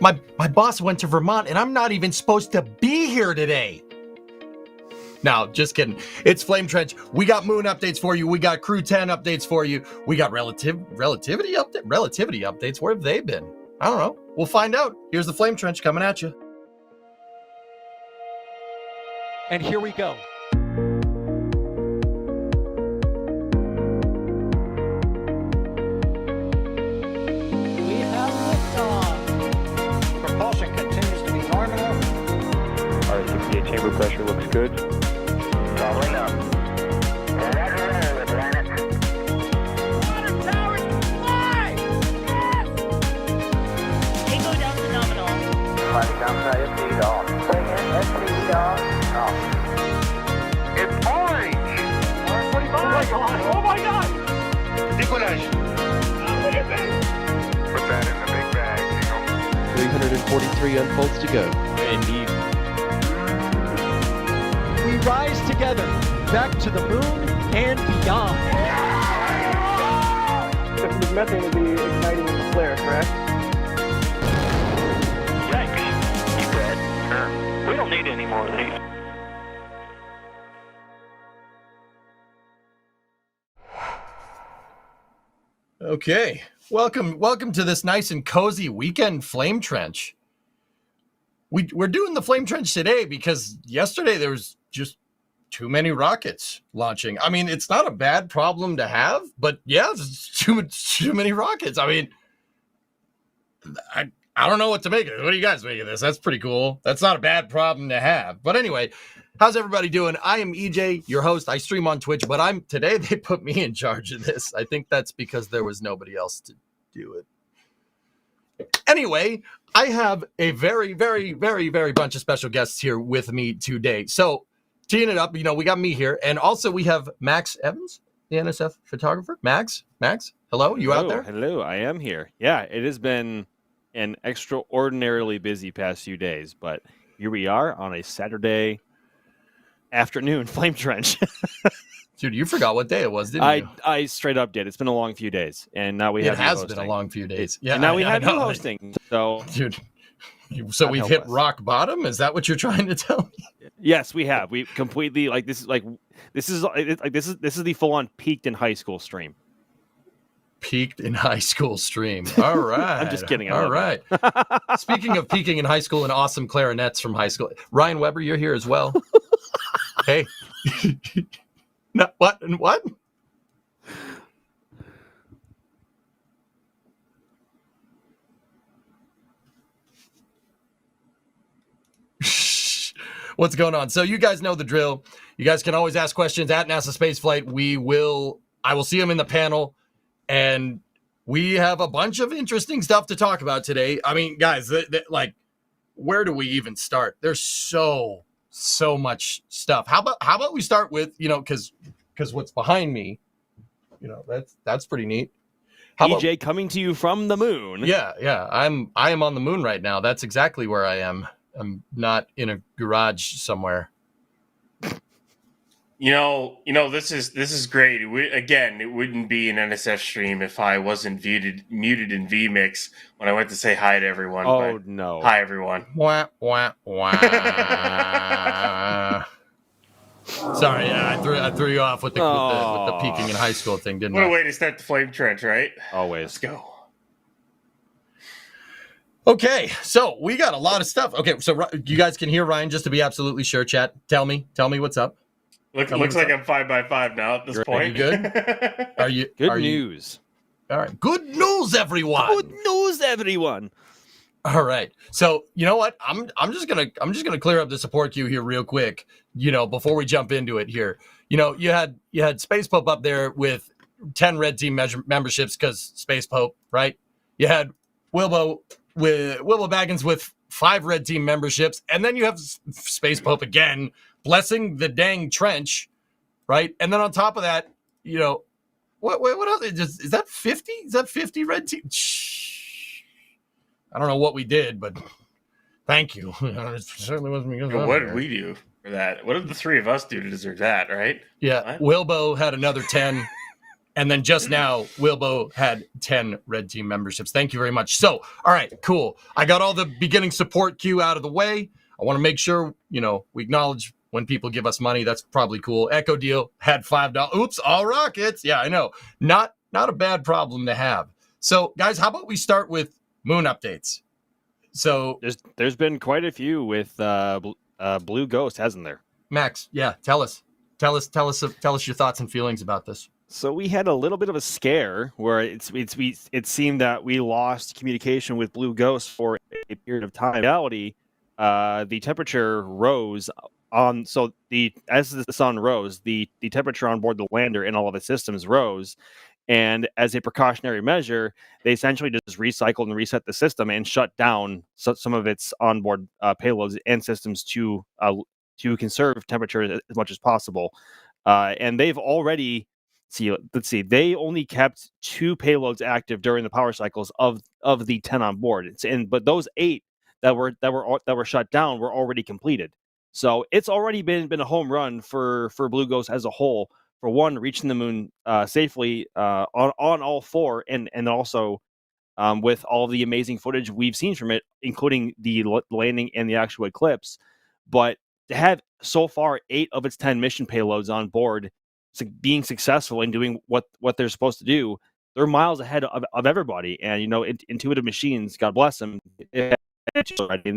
My boss went to Vermont, and I'm not even supposed to be here today. No, just kidding. It's Flame Trench. We got moon updates for you. We got Crew 10 updates for you. We got relativity updates. Where have they been? I don't know. We'll find out. Here's the Flame Trench coming at you. And here we go. We have liftoff. Propulsion continues to be normal. R68 chamber pressure looks good. Doubling up. Roger, Atlantis. Water towers, fly! Yes! Tango down to nominal. Flight downside ST off. Bring in ST off. Off. It's orange! R45! Oh my god! Oh my god! Decollage. Look at that. Put that in the big bag, Jingle. 343 unfolds to go. Indeed. We rise together, back to the moon and beyond. The methane would be igniting in the flare, correct? Yikes. You bet. We don't need any more of these. Okay. Welcome to this nice and cozy weekend Flame Trench. We're doing the Flame Trench today because yesterday there was just too many rockets launching. I mean, it's not a bad problem to have, but yeah, it's too many rockets. I mean, I don't know what to make of it. What do you guys make of this? That's pretty cool. That's not a bad problem to have. But anyway, how's everybody doing? I am EJ, your host. I stream on Twitch, but today they put me in charge of this. I think that's because there was nobody else to do it. Anyway, I have a very, very, very, very bunch of special guests here with me today. So, teeing it up, we got me here, and also we have Max Evans, the NSF photographer. Max, hello, you out there? Hello, I am here. Yeah, it has been an extraordinarily busy past few days, but here we are on a Saturday afternoon Flame Trench. Dude, you forgot what day it was, didn't you? I straight up did. It's been a long few days, and now we have you hosting. It has been a long few days. Yeah, and now we have you hosting. So, dude, so we've hit rock bottom. Is that what you're trying to tell me? Yes, we have. We completely this is the full on peaked in high school stream. Peaked in high school stream. All right. I'm just kidding. All right. Speaking of peaking in high school and awesome clarinets from high school, Ryan Weber, you're here as well. Hey. No, what? And what? What's going on? So you guys know the drill. You guys can always ask questions at NASASpaceflight. I will see them in the panel, and we have a bunch of interesting stuff to talk about today. I mean, guys, where do we even start? There's so much stuff. How about we start with, because what's behind me, that's pretty neat. EJ coming to you from the moon. Yeah. I am on the moon right now. That's exactly where I am. I'm not in a garage somewhere. This is great. It wouldn't be an NSF stream if I wasn't muted in vMix when I went to say hi to everyone. Oh, no. Hi, everyone. Wah, wah, wah. Sorry, I threw you off with the peaking in high school thing, didn't I? What a way to start the Flame Trench, right? Always. Let's go. Okay, so we got a lot of stuff. Okay, so you guys can hear Ryan, just to be absolutely sure, chat. Tell me what's up. Looks like I'm 5x5 now at this point. Are you good? Are you good news? All right. Good news, everyone. Good news, everyone. All right. So you know what? I'm just gonna clear up the support queue here real quick. Before we jump into it here. You had Space Pope up there with 10 red team memberships because Space Pope, right? You had Wilbo Baggins with 5 red team memberships, and then you have Space Pope again blessing the dang trench, right? And then on top of that, what else? Is that 50? Is that 50 red team? Shh. I don't know what we did, but thank you. It certainly wasn't because what did we do for that? What did the three of us do to deserve that, right? Yeah, what? Wilbo had another 10. And then just now, Wilbo had 10 red team memberships. Thank you very much. So, all right, cool. I got all the beginning support queue out of the way. I want to make sure, we acknowledge when people give us money. That's probably cool. Echo Deal had $5. Oops, all rockets. Yeah, I know. Not a bad problem to have. So, guys, how about we start with moon updates? So there's been quite a few with Blue Ghost, hasn't there? Max, yeah, tell us your thoughts and feelings about this. So we had a little bit of a scare where it seemed that we lost communication with Blue Ghost for a period of time. In reality, the temperature rose on. So as the sun rose, the temperature on board the lander and all of its systems rose. And as a precautionary measure, they essentially just recycled and reset the system and shut down some of its onboard payloads and systems to conserve temperature as much as possible. And they've already they only kept 2 payloads active during the power cycles of the 10 on board. But those 8 that were shut down were already completed. So it's already been a home run for Blue Ghost as a whole. For one, reaching the moon safely on all 4, and also with all the amazing footage we've seen from it, including the landing and the actual eclipse. But to have so far 8 of its 10 mission payloads on board being successful and doing what they're supposed to do, they're miles ahead of everybody. And Intuitive Machines, God bless them, and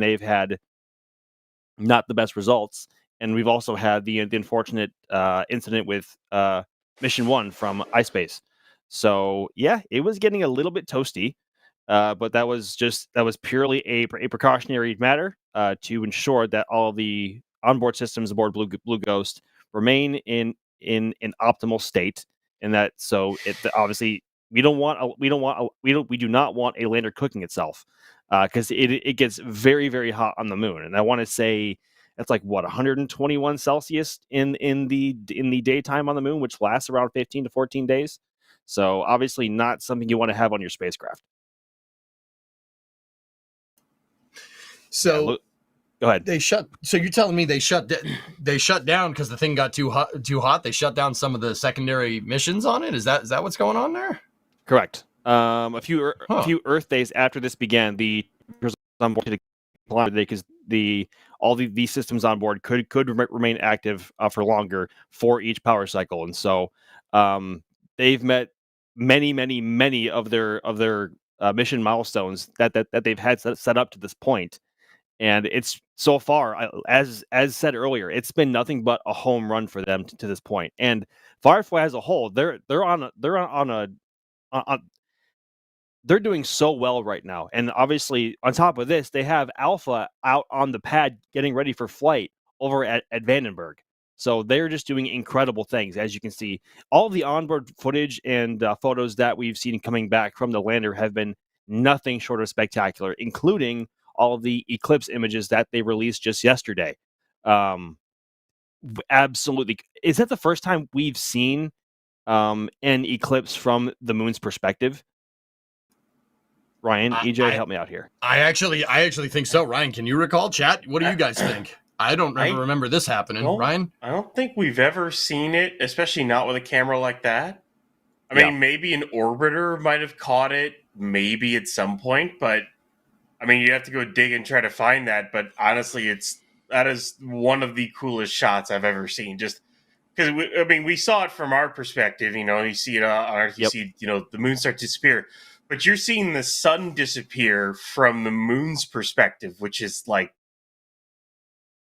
they've had not the best results. And we've also had the unfortunate incident with Mission 1 from iSpace. So yeah, it was getting a little bit toasty, but that was purely a precautionary matter to ensure that all the onboard systems aboard Blue Ghost remain in an optimal state, and that obviously we do not want a lander cooking itself, because it gets very, very hot on the moon, and I want to say that's like 121 Celsius in the daytime on the moon, which lasts around 15 to 14 days. So obviously not something you want to have on your spacecraft. So go ahead. So you're telling me they shut down because the thing got too hot? They shut down some of the secondary missions on it? Is that what's going on there? Correct. A few Earth days after this began, the on board because all these systems on board could remain active for longer for each power cycle, and so they've met many of their mission milestones that they've had set up to this point, and it's so far, as said earlier, it's been nothing but a home run for them to this point. And Firefly as a whole, they're doing so well right now. And obviously, on top of this, they have Alpha out on the pad getting ready for flight over at Vandenberg. So they're just doing incredible things. As you can see, all the onboard footage and photos that we've seen coming back from the lander have been nothing short of spectacular, including all of the eclipse images that they released just yesterday. Absolutely. Is that the first time we've seen an eclipse from the moon's perspective? Ryan, EJ, help me out here. I actually think so. Ryan, can you recall? Chat, what do you guys think? I don't remember this happening. Ryan? I don't think we've ever seen it, especially not with a camera like that. I mean, maybe an orbiter might have caught it, maybe at some point, but I mean, you have to go dig and try to find that. But honestly, that is one of the coolest shots I've ever seen. Just because we saw it from our perspective. You see it on Earth. You see, the moon start to disappear. But you're seeing the sun disappear from the moon's perspective, which is like,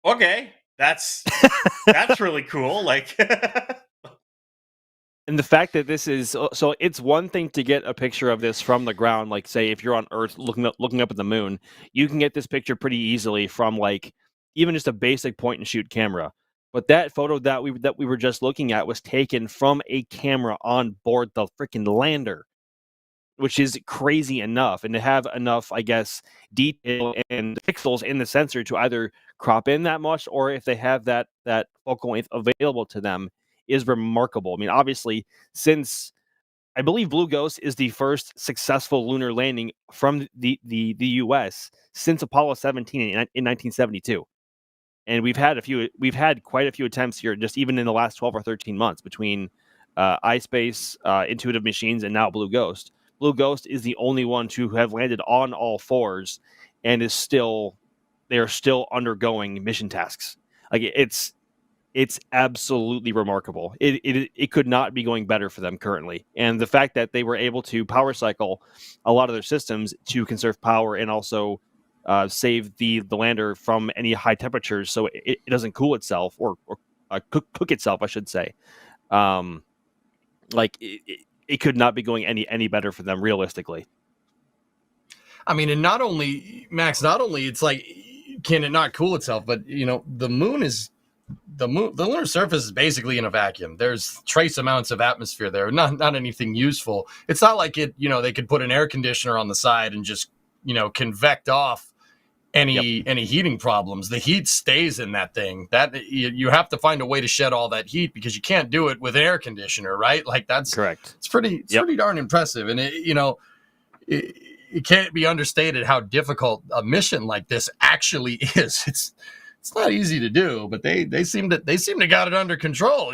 okay, that's really cool. Like, and the fact that this is so, it's one thing to get a picture of this from the ground. Like, say, if you're on Earth looking up at the moon, you can get this picture pretty easily from like even just a basic point and shoot camera. But that photo that we were just looking at was taken from a camera on board the freaking lander, which is crazy enough, and to have enough, I guess, detail and pixels in the sensor to either crop in that much, or if they have that focal length available to them, is remarkable. I mean, obviously, since I believe Blue Ghost is the first successful lunar landing from the U.S. since Apollo 17 in 1972, and we've had quite a few attempts here, just even in the last 12 or 13 months between iSpace, Intuitive Machines, and now Blue Ghost. Blue Ghost is the only one to have landed on all fours, and they are still undergoing mission tasks. Like it's absolutely remarkable. It could not be going better for them currently, and the fact that they were able to power cycle a lot of their systems to conserve power and also save the lander from any high temperatures, so it doesn't cool itself or cook itself, I should say. It could not be going any better for them realistically. I mean, and not only Max, it's like, can it not cool itself? But the lunar surface is basically in a vacuum. There's trace amounts of atmosphere there, not anything useful. It's not like it, they could put an air conditioner on the side and just, convect off any heating problems. The heat stays in that thing. That you have to find a way to shed all that heat, because you can't do it with an air conditioner, right? Like that's correct. It's pretty darn impressive. And it can't be understated how difficult a mission like this actually is. It's not easy to do, but they seem to got it under control,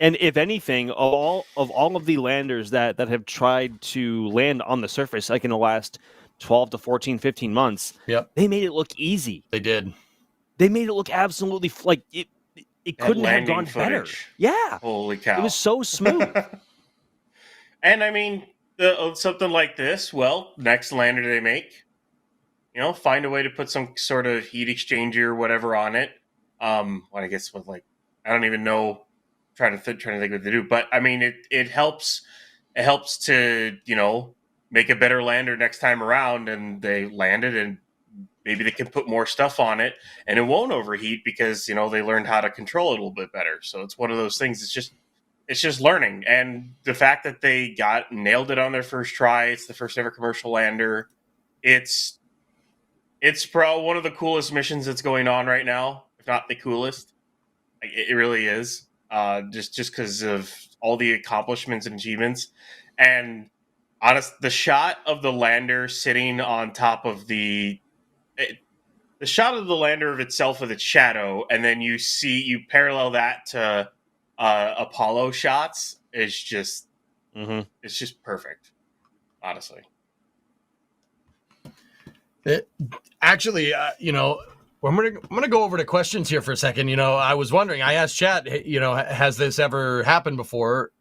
And if anything, of all of the landers that have tried to land on the surface, like in the last 12 to 14, 15 months, they made it look easy. They did. They made it look absolutely like it couldn't have gone better. Yeah. Holy cow. It was so smooth. And I mean, something like this, well, next lander they make, find a way to put some sort of heat exchanger or whatever on it. I guess with I don't even know, trying to think what they do, but I mean, it helps to, make a better lander next time around, and they land it, and maybe they can put more stuff on it and it won't overheat because, they learned how to control it a little bit better. So it's one of those things. It's just learning. And the fact that they nailed it on their first try, it's the first ever commercial lander. It's probably one of the coolest missions that's going on right now, if not the coolest. It really is. Just because of all the accomplishments and achievements. And the shot of the lander sitting on top of the shot of the lander of itself with its shadow, and then you parallel that to Apollo shots is just it's just perfect, honestly. Actually, I'm gonna go over to questions here for a second. I was wondering. I asked chat. Has this ever happened before?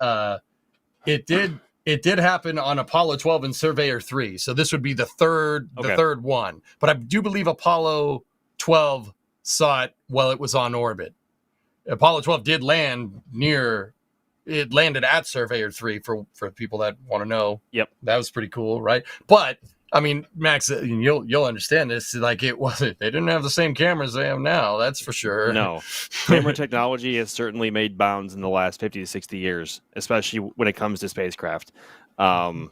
It did happen on Apollo 12 and Surveyor 3. So this would be the third one. But I do believe Apollo 12 saw it while it was on orbit. Apollo 12 did land it landed at Surveyor 3 for people that want to know. Yep. That was pretty cool, right? But I mean, Max, you'll understand this. Like, it wasn't. They didn't have the same cameras they have now. That's for sure. No, camera technology has certainly made bounds in the last 50 to 60 years, especially when it comes to spacecraft. I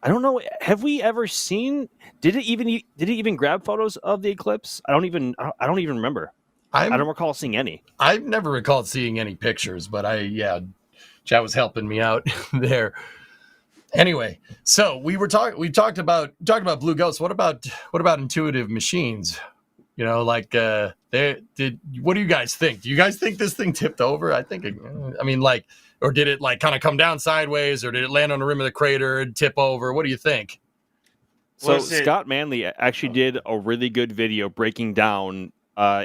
don't know. Have we ever seen? Did it even grab photos of the eclipse? I don't even remember. I don't recall seeing any. I've never recalled seeing any pictures, but Chad was helping me out there. Anyway, so we talked about Blue Ghost. What about Intuitive Machines? What do you guys think? Do you guys think this thing tipped over? I think or did it kind of come down sideways, or did it land on the rim of the crater and tip over? What do you think? So Scott Manley actually did a really good video breaking down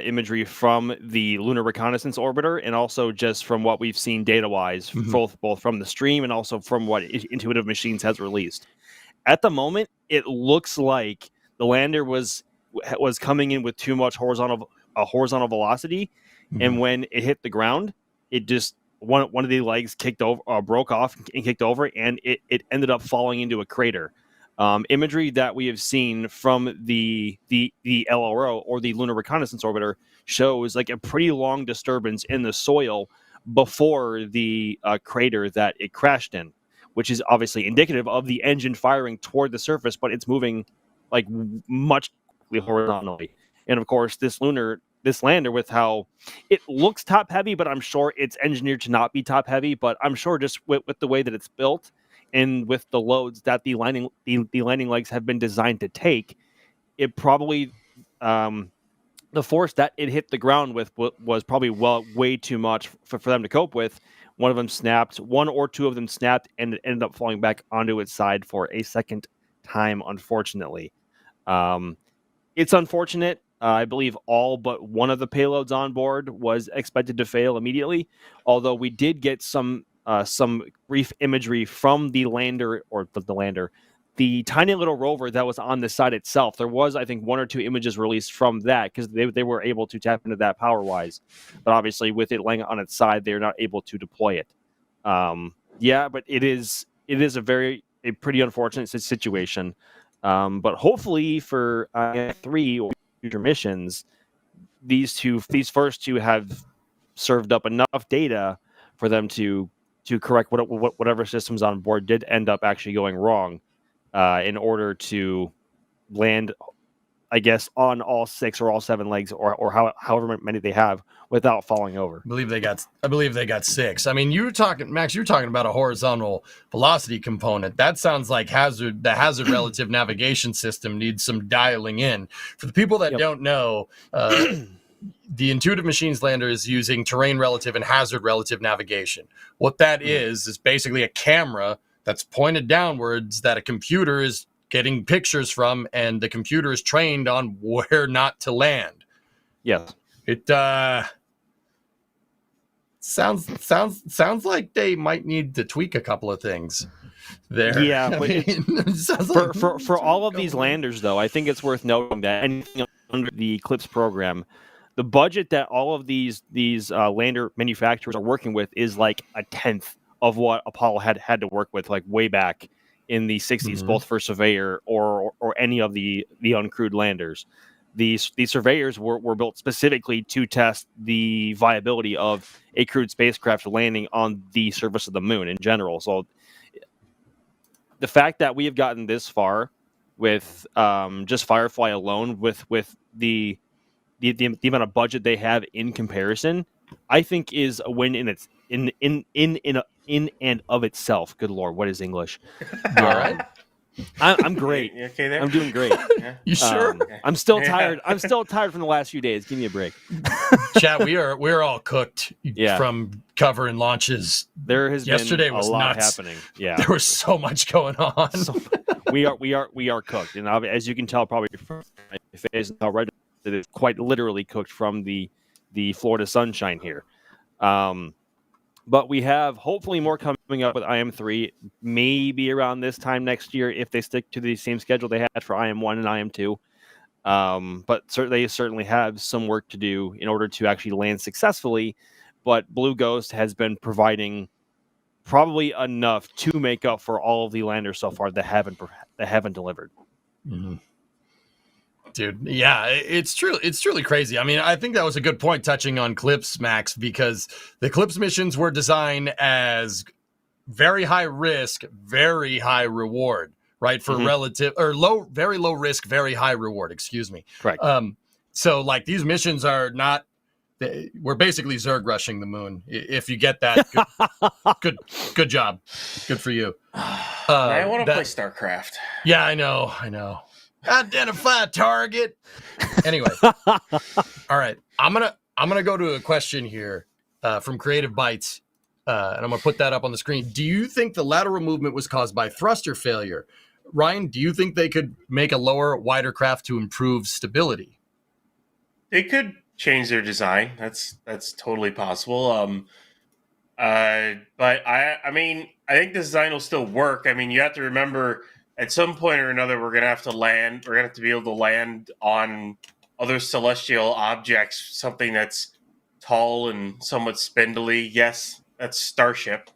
imagery from the Lunar Reconnaissance Orbiter, and also just from what we've seen data-wise, both from the stream and also from what Intuitive Machines has released. At the moment, it looks like the lander was coming in with too much horizontal velocity, and when it hit the ground, it just one of the legs broke off and kicked over, and it ended up falling into a crater. Imagery that we have seen from the LRO, or the Lunar Reconnaissance Orbiter, shows like a pretty long disturbance in the soil before the crater that it crashed in, which is obviously indicative of the engine firing toward the surface, but it's moving like much horizontally. And of course, this lander, with how it looks top heavy, but I'm sure it's engineered to not be top heavy, but I'm sure just with the way that it's built, and with the loads that the landing legs have been designed to take, it probably the force that it hit the ground with was probably way too much for them to cope with, One of them snapped. One or two of them snapped, and it ended up falling back onto its side for a second time, unfortunately. It's unfortunate. I believe all but one of the payloads on board was expected to fail immediately, although we did get some brief imagery from the lander, or the lander, the tiny little rover that was on the side itself. There was, I think, one or two images released from that because they were able to tap into that power-wise. But obviously, with it laying on its side, they're not able to deploy it. But it is a pretty unfortunate situation. But hopefully for 3 or future missions, these first two have served up enough data for them to correct whatever systems on board did end up actually going wrong, in order to land, I guess, on all 6 or all 7 legs, or however many they have, without falling over. I believe they got 6. I mean, Max, you're talking about a horizontal velocity component. That sounds like the hazard relative navigation system needs some dialing in. For the people that don't know, the Intuitive Machines lander is using terrain relative and hazard relative navigation. What that is basically a camera that's pointed downwards that a computer is getting pictures from, and the computer is trained on where not to land. Yes. It sounds like they might need to tweak a couple of things there. Yeah, but for all of these landers, though, I think it's worth noting that anything under the Eclipse program, the budget that all of these lander manufacturers are working with is like a tenth of what Apollo had to work with, like way back in the 60s, both for Surveyor or any of the uncrewed landers. These surveyors were built specifically to test the viability of a crewed spacecraft landing on the surface of the moon in general. So the fact that we have gotten this far with just Firefly alone, with the amount of budget they have in comparison, I think is a win in and of itself. Good Lord, what is English? All right. I'm great. You okay there? I'm doing great. You sure? I'm still tired. I'm still tired from the last few days. Give me a break. Chat, we're all cooked from covering launches. There has Yesterday been was a lot nuts. happening. Yeah, There was so much going on. So, we are cooked, and as you can tell, probably from my face already, it is quite literally cooked from the Florida sunshine here. But we have hopefully more coming up with IM3, maybe around this time next year if they stick to the same schedule they had for IM1 and IM2. But they certainly have some work to do in order to actually land successfully. But Blue Ghost has been providing probably enough to make up for all of the landers so far that haven't delivered. Mm-hmm. Dude, yeah, it's truly crazy. I mean, I think that was a good point touching on Eclipse, Max, because the Eclipse missions were designed as very high risk, very high reward, right? For relative or very low risk, very high reward. Excuse me. Correct. So like these missions are not. We're basically Zerg rushing the moon. If you get that, good job, good for you. I want to play StarCraft. Yeah, I know. Identify a target. Anyway, all right. I'm gonna go to a question here from Creative Bytes, and I'm gonna put that up on the screen. Do you think the lateral movement was caused by thruster failure? Ryan, do you think they could make a lower, wider craft to improve stability? They could change their design. That's totally possible. But I mean, I think the design will still work. I mean, you have to remember, at some point or another, we're gonna have to land. We're gonna have to be able to land on other celestial objects, something that's tall and somewhat spindly. Yes, that's Starship.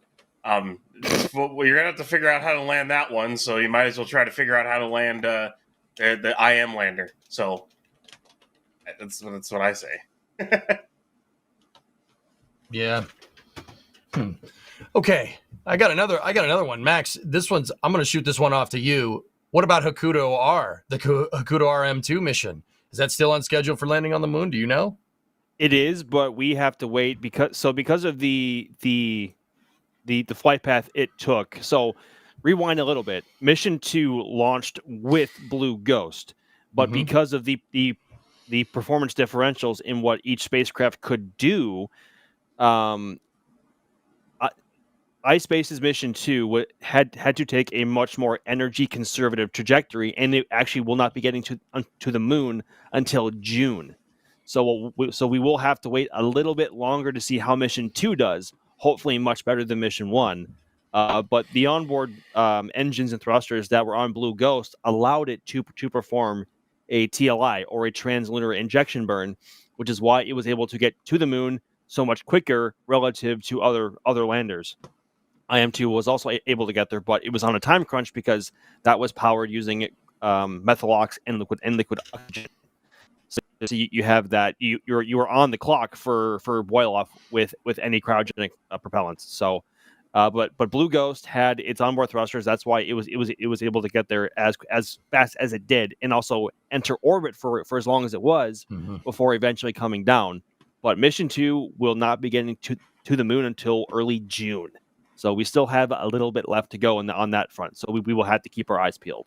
You're gonna have to figure out how to land that one. So you might as well try to figure out how to land the IM lander. So that's what I say. Yeah. Okay. I got another one, Max. I'm going to shoot this one off to you. What about Hakuto R, the Hakuto RM2 mission? Is that still on schedule for landing on the moon? Do you know? It is, but we have to wait because of the flight path it took. So rewind a little bit. Mission 2 launched with Blue Ghost, but because of the performance differentials in what each spacecraft could do, iSpace's mission 2 had to take a much more energy conservative trajectory, and it actually will not be getting to the moon until June. So we will have to wait a little bit longer to see how mission 2 does. Hopefully, much better than mission 1. But the onboard engines and thrusters that were on Blue Ghost allowed it to perform a TLI, or a translunar injection burn, which is why it was able to get to the moon so much quicker relative to other landers. IM2 was also able to get there, but it was on a time crunch because that was powered using methalox and liquid oxygen. So you have that you are on the clock for boil off with any cryogenic propellants. So, but Blue Ghost had its onboard thrusters. That's why it was able to get there as fast as it did, and also enter orbit for as long as it was before eventually coming down. But mission 2 will not be getting to the moon until early June. So we still have a little bit left to go on that front. So we will have to keep our eyes peeled.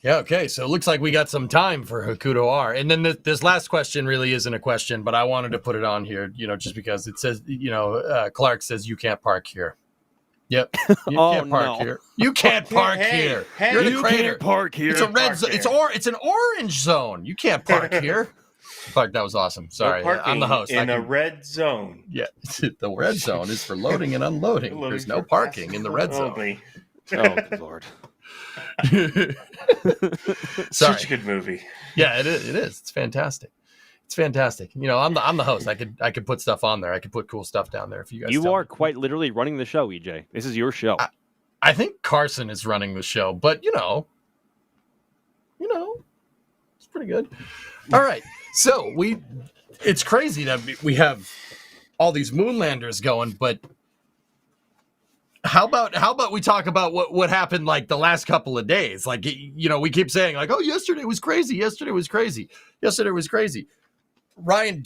Yeah, okay. So it looks like we got some time for Hokuto R. And then this last question really isn't a question, but I wanted to put it on here, just because it says, Clark says you can't park here. Yep. You can't park here. You can't park here. You're in the crater. Can't park here. It's a red zone. It's an orange zone. You can't park here. Clark, that was awesome. Sorry, I'm the host. In a red zone. Yeah, the red zone is for loading and unloading. There's no parking in the red zone. Oh, good Lord. Such a good movie. Yeah, it is. It's fantastic. It's fantastic. I'm the host. I could put stuff on there. I could put cool stuff down there if you guys. You are quite literally running the show, EJ. This is your show. I think Carson is running the show, but it's pretty good. All right. So it's crazy that we have all these moon landers going, but how about we talk about what happened like the last couple of days? Like, we keep saying like, oh, yesterday was crazy. Ryan,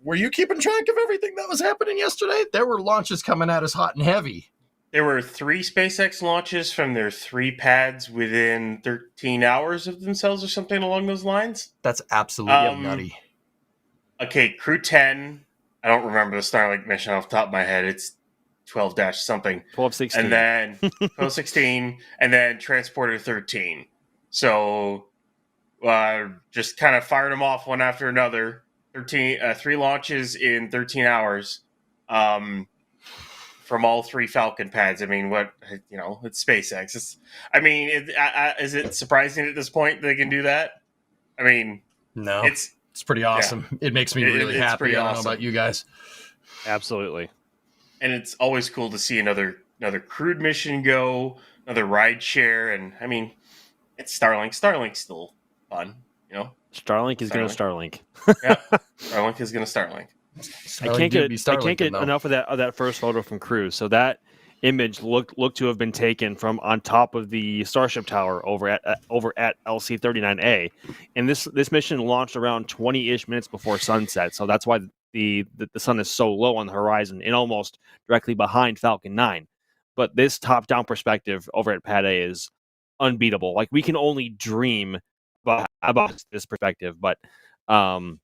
were you keeping track of everything that was happening yesterday? There were launches coming at us hot and heavy. There were 3 SpaceX launches from their 3 pads within 13 hours of themselves or something along those lines. That's absolutely nutty. Okay, Crew 10. I don't remember the Starlink mission off the top of my head. It's 12-something. 1216. And then 1216, and then Transporter 13. So just kind of fired them off one after another. 3 launches in 13 hours. From all 3 Falcon pads. I mean, it's SpaceX. Is it surprising at this point they can do that? I mean, no, it's pretty awesome. Yeah. It makes me really happy. I don't know about you guys. Absolutely. And it's always cool to see another crewed mission go, another ride share, and I mean, it's Starlink. Starlink's still fun, Starlink is going to Starlink. Yeah, Starlink is going to Starlink. I can't get enough of that first photo from Crew. So that image looked to have been taken from on top of the Starship tower over at LC-39A, and this mission launched around 20-ish minutes before sunset. So that's why the sun is so low on the horizon and almost directly behind Falcon 9. But this top-down perspective over at Pad A is unbeatable. Like, we can only dream about this perspective, but Crew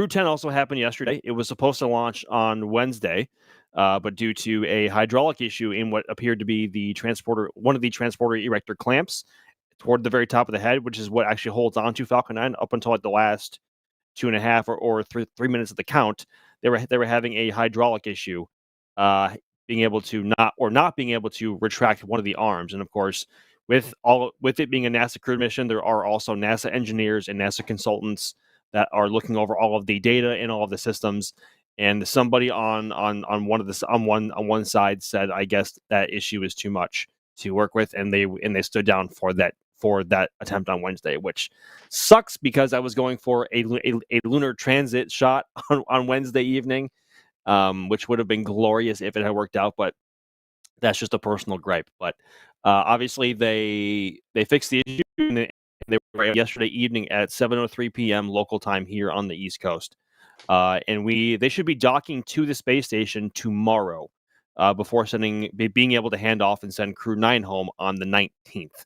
10 also happened yesterday. It was supposed to launch on Wednesday, but due to a hydraulic issue in what appeared to be one of the transporter erector clamps toward the very top of the head, which is what actually holds on to Falcon 9 up until like the last 2.5 or 3 minutes of the count, they were having a hydraulic issue, not being able to retract one of the arms. And of course, with it being a NASA crewed mission, there are also NASA engineers and NASA consultants that are looking over all of the data and all of the systems. And somebody on one side said, I guess that issue is too much to work with, and they stood down for that attempt on Wednesday, which sucks because I was going for a lunar transit shot on Wednesday evening, which would have been glorious if it had worked out, but that's just a personal gripe. But obviously they fixed the issue, and they were yesterday evening at 7:03 p.m. local time here on the East Coast. And they should be docking to the space station tomorrow, before being able to hand off and send Crew 9 home on the 19th.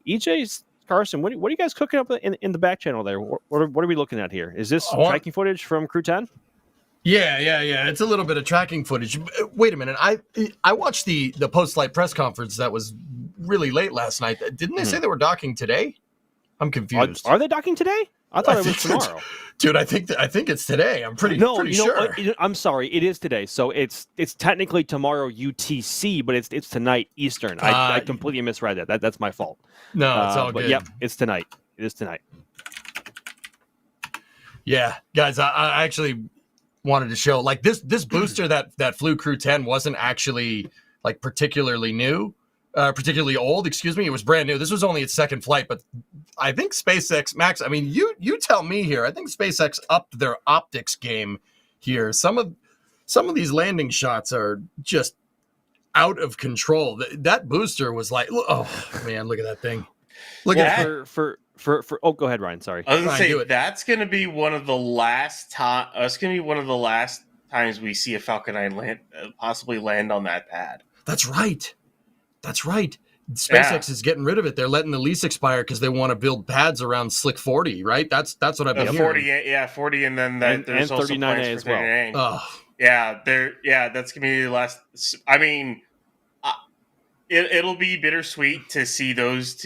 EJ's Carson, what are you guys cooking up in the back channel there? What are we looking at here? Is this tracking footage from Crew 10? Yeah. It's a little bit of tracking footage. Wait a minute. I watched the post-flight press conference that was really late last night. Didn't they say they were docking today? I'm confused. Are they docking today? I thought it was tomorrow. Dude, I think it's today. I'm pretty sure. I'm sorry, it is today. So it's technically tomorrow UTC, but it's tonight Eastern. I completely misread that. That's my fault. No, it's all but good. Yep, it's tonight. It is tonight. Yeah, guys, I actually wanted to show like this booster that flew Crew 10 wasn't actually like particularly new, particularly old. Excuse me, it was brand new. This was only its second flight, but I think SpaceX, Max. I mean, you tell me here. I think SpaceX upped their optics game here. Some of these landing shots are just out of control. That booster was like, oh man, look at that thing. Look at it. For oh, go ahead, Ryan. Sorry. I was gonna say that's gonna be one of the last time. It's gonna be one of the last times we see a Falcon 9 possibly land on that pad. That's right. SpaceX is getting rid of it. They're letting the lease expire because they want to build pads around Slick 40, right? That's what I've been hearing. 40, and then there's also 39A plans as for well. 39A. Oh. That's gonna be the last. I mean, it'll be bittersweet to see those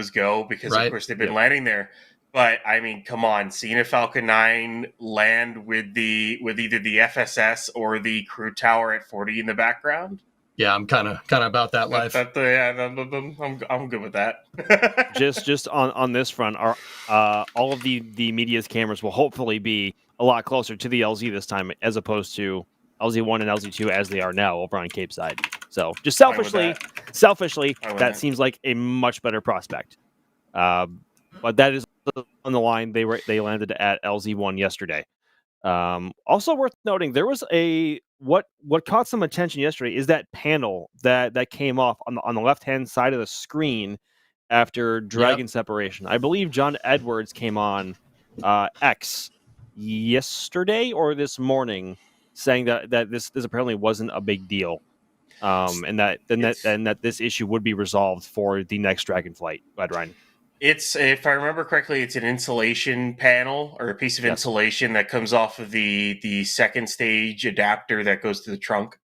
go because of course they've been landing there. But I mean, come on, seeing a Falcon 9 land with either the FSS or the crew tower at 40 in the background. Yeah, I'm kind of about that life. I'm good with that. just on this front, all of the media's cameras will hopefully be a lot closer to the LZ this time, as opposed to LZ1 and LZ2 as they are now over on Cape Side. So just selfishly, that seems like a much better prospect. But that is on the line. They landed at LZ1 yesterday. Also worth noting, there was what caught some attention yesterday is that panel that came off on the left hand side of the screen after Dragon separation. I believe John Edwards came on X yesterday or this morning, saying that this apparently wasn't a big deal, and that this issue would be resolved for the next Dragon flight. Go ahead, Ryan. It's, if I remember correctly, it's an insulation panel or a piece of insulation that comes off of the second stage adapter that goes to the trunk.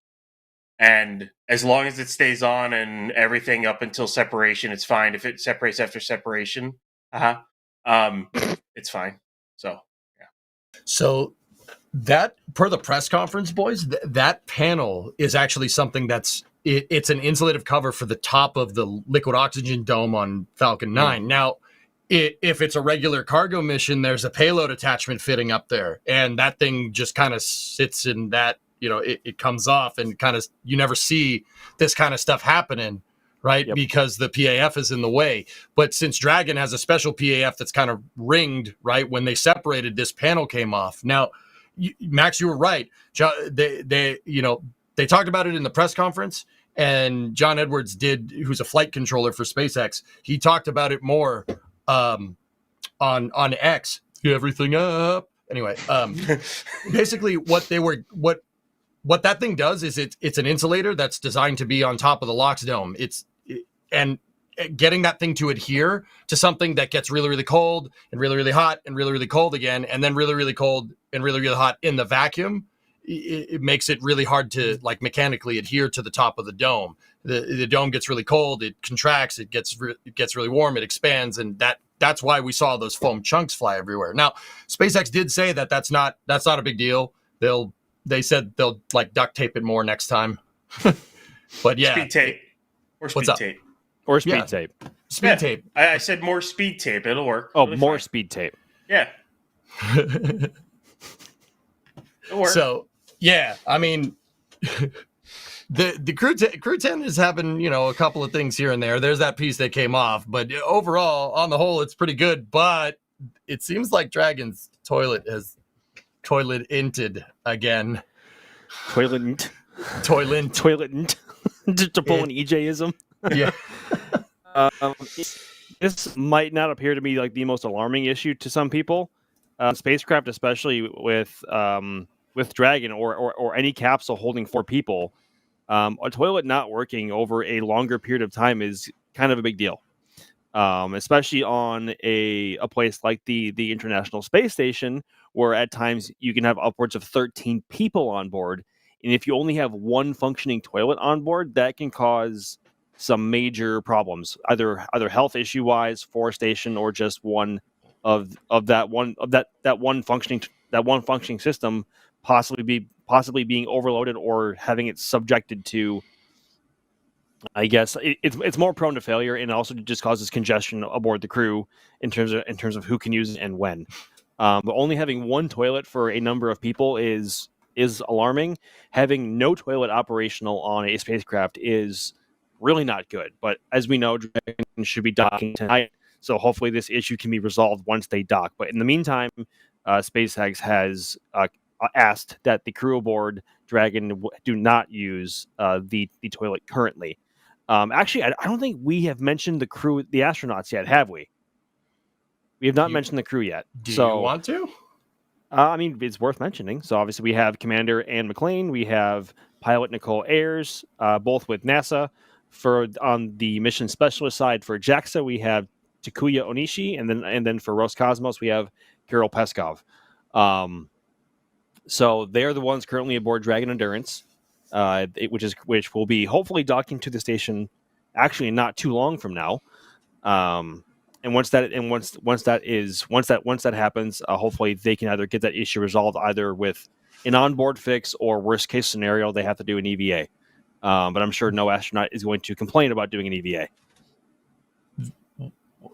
And as long as it stays on and everything up until separation, it's fine. If it separates after separation, it's fine. So, yeah. So that, per the press conference, boys, that panel is actually something that's it's an insulative cover for the top of the liquid oxygen dome on Falcon 9. Now, if it's a regular cargo mission, there's a payload attachment fitting up there, and that thing just kind of sits in that, it comes off, and kind of, you never see this kind of stuff happening, right? Yep. Because the PAF is in the way. But since Dragon has a special PAF that's kind of ringed, right, when they separated, this panel came off. Now, Max, you were right. They talked about it in the press conference, and John Edwards who's a flight controller for SpaceX. He talked about it more on X. Everything up. Anyway, basically what that thing does is it's an insulator that's designed to be on top of the LOX dome. And getting that thing to adhere to something that gets really, really cold and really, really hot and really, really cold again, and then really, really cold and really, really hot in the vacuum, it makes it really hard to like mechanically adhere to the top of the dome. The dome gets really cold, it contracts, it gets really warm, it expands, and that's why we saw those foam chunks fly everywhere. Now, SpaceX did say that's not a big deal. They said they'll like duct tape it more next time. But yeah, speed tape or speed tape or speed tape. Speed tape. I said more speed tape. It'll work. Oh, more speed tape. Yeah. It'll work. So yeah, I mean, the crew 10 is having a couple of things here and there. There's that piece that came off, but overall, on the whole, it's pretty good. But it seems like Dragon's toilet has toilet-inted again. Toilet. To pull an EJ-ism. Yeah. This might not appear to be like the most alarming issue to some people. Spacecraft, especially with Dragon or any capsule holding 4 people, a toilet not working over a longer period of time is kind of a big deal. Especially on a place like the International Space Station, where at times you can have upwards of 13 people on board. And if you only have one functioning toilet on board, that can cause some major problems, either health issue wise, forestation, or just one of that one functioning system possibly being overloaded or having it subjected to, I guess it's more prone to failure, and also just causes congestion aboard the crew in terms of who can use it and when. But only having one toilet for a number of people is alarming. Having no toilet operational on a spacecraft is really not good. But as we know, Dragon should be docking tonight, so hopefully this issue can be resolved once they dock. But in the meantime, SpaceX has asked that the crew aboard Dragon do not use the toilet currently. Actually, I don't think we have mentioned the crew, the astronauts yet, have we? We have not mentioned the crew yet. Do you want to? I mean, it's worth mentioning. So obviously we have Commander Ann McLean. We have pilot Nicole Ayers, both with NASA. On the mission specialist side for JAXA, we have Takuya Onishi, and then for Roscosmos, we have Kirill Peskov. So they're the ones currently aboard Dragon Endurance, which will be hopefully docking to the station actually not too long from now. And once that happens, hopefully they can either get that issue resolved either with an onboard fix, or worst case scenario, they have to do an EVA. But I'm sure no astronaut is going to complain about doing an EVA.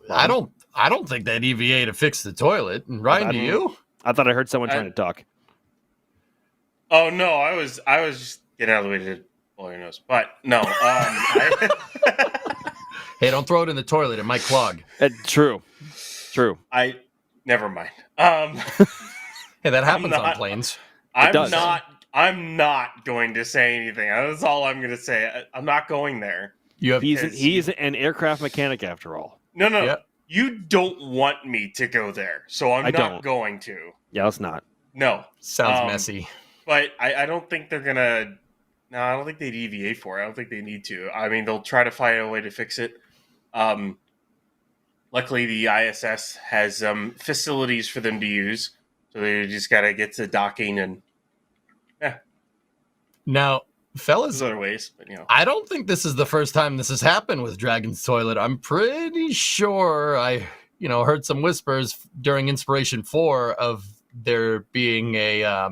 I don't think that EVA to fix the toilet. Ryan, do you? I thought I heard someone trying to talk. Oh no, I was just getting out of the way to blow your nose, but no. Hey, don't throw it in the toilet; it might clog. True. Never mind. Hey, that happens on planes. I'm not going to say anything. That's all I'm going to say. I'm not going there. He's an aircraft mechanic after all. No. Yep. You don't want me to go there, so I'm not going to. Yeah, let's not. No. Sounds messy. But I don't think they're going to... No, I don't think they'd EVA for it. I don't think they need to. I mean, they'll try to find a way to fix it. Luckily, the ISS has facilities for them to use, so they just got to get to docking and... Yeah. Now, fellas, there's other ways, but I don't think this is the first time this has happened with Dragon's toilet. I'm pretty sure I heard some whispers during Inspiration 4 of there being a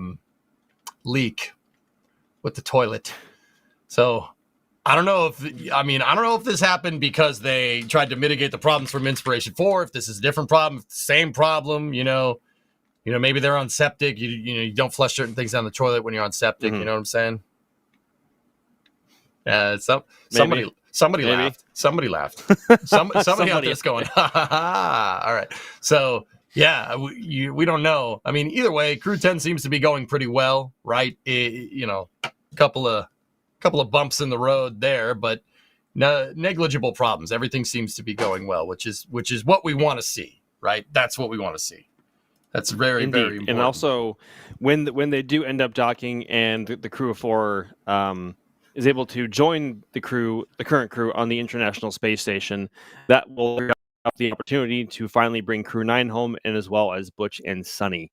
leak with the toilet. So I don't know if this happened because they tried to mitigate the problems from Inspiration 4, if this is a different problem, if it's the same problem, maybe they're on septic. You don't flush certain things down the toilet when you're on septic. Mm-hmm. You know what I'm saying? Somebody laughed. Somebody laughed. Somebody out there's going, ha ha ha. All right. So yeah, we don't know. I mean, either way, Crew 10 seems to be going pretty well, right? A couple of bumps in the road there, but negligible problems. Everything seems to be going well, which is what we want to see, right? That's what we want to see. That's very, Indeed. Very important. And also, when they do end up docking and the crew of 4 is able to join the current crew on the International Space Station, that will have the opportunity to finally bring Crew 9 home, and as well as Butch and Sunny.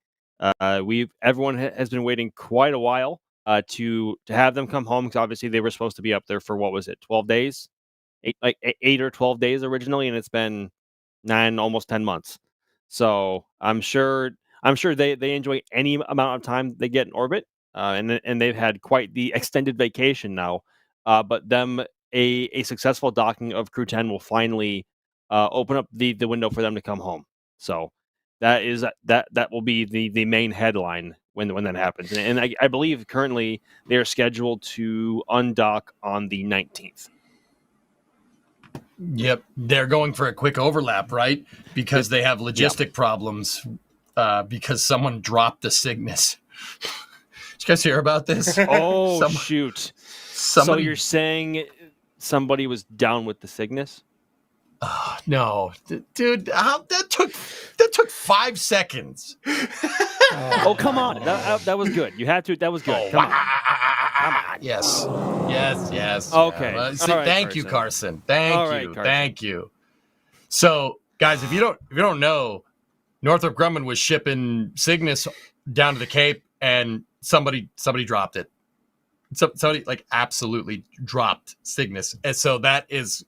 Everyone has been waiting quite a while to have them come home, because obviously they were supposed to be up there for, what was it, 12 days? 8 or 12 days originally, and it's been 9, almost 10 months. So I'm sure they enjoy any amount of time they get in orbit, and they've had quite the extended vacation now. But a successful docking of Crew 10 will finally open up the window for them to come home. So that will be the main headline when that happens. And I believe currently they are scheduled to undock on the 19th. Yep, they're going for a quick overlap, right? Because they have logistic problems because someone dropped the Cygnus. Did you guys hear about this? Oh, shoot. So you're saying somebody was down with the Cygnus? No, dude, that took 5 seconds. Oh, come on. That was good. You had to. That was good. Come on. Yes. Okay. Yeah. Right, thank you, Carson. Thank you. So, guys, if you don't know, Northrop Grumman was shipping Cygnus down to the Cape, and somebody dropped it. Somebody like absolutely dropped Cygnus, and so that is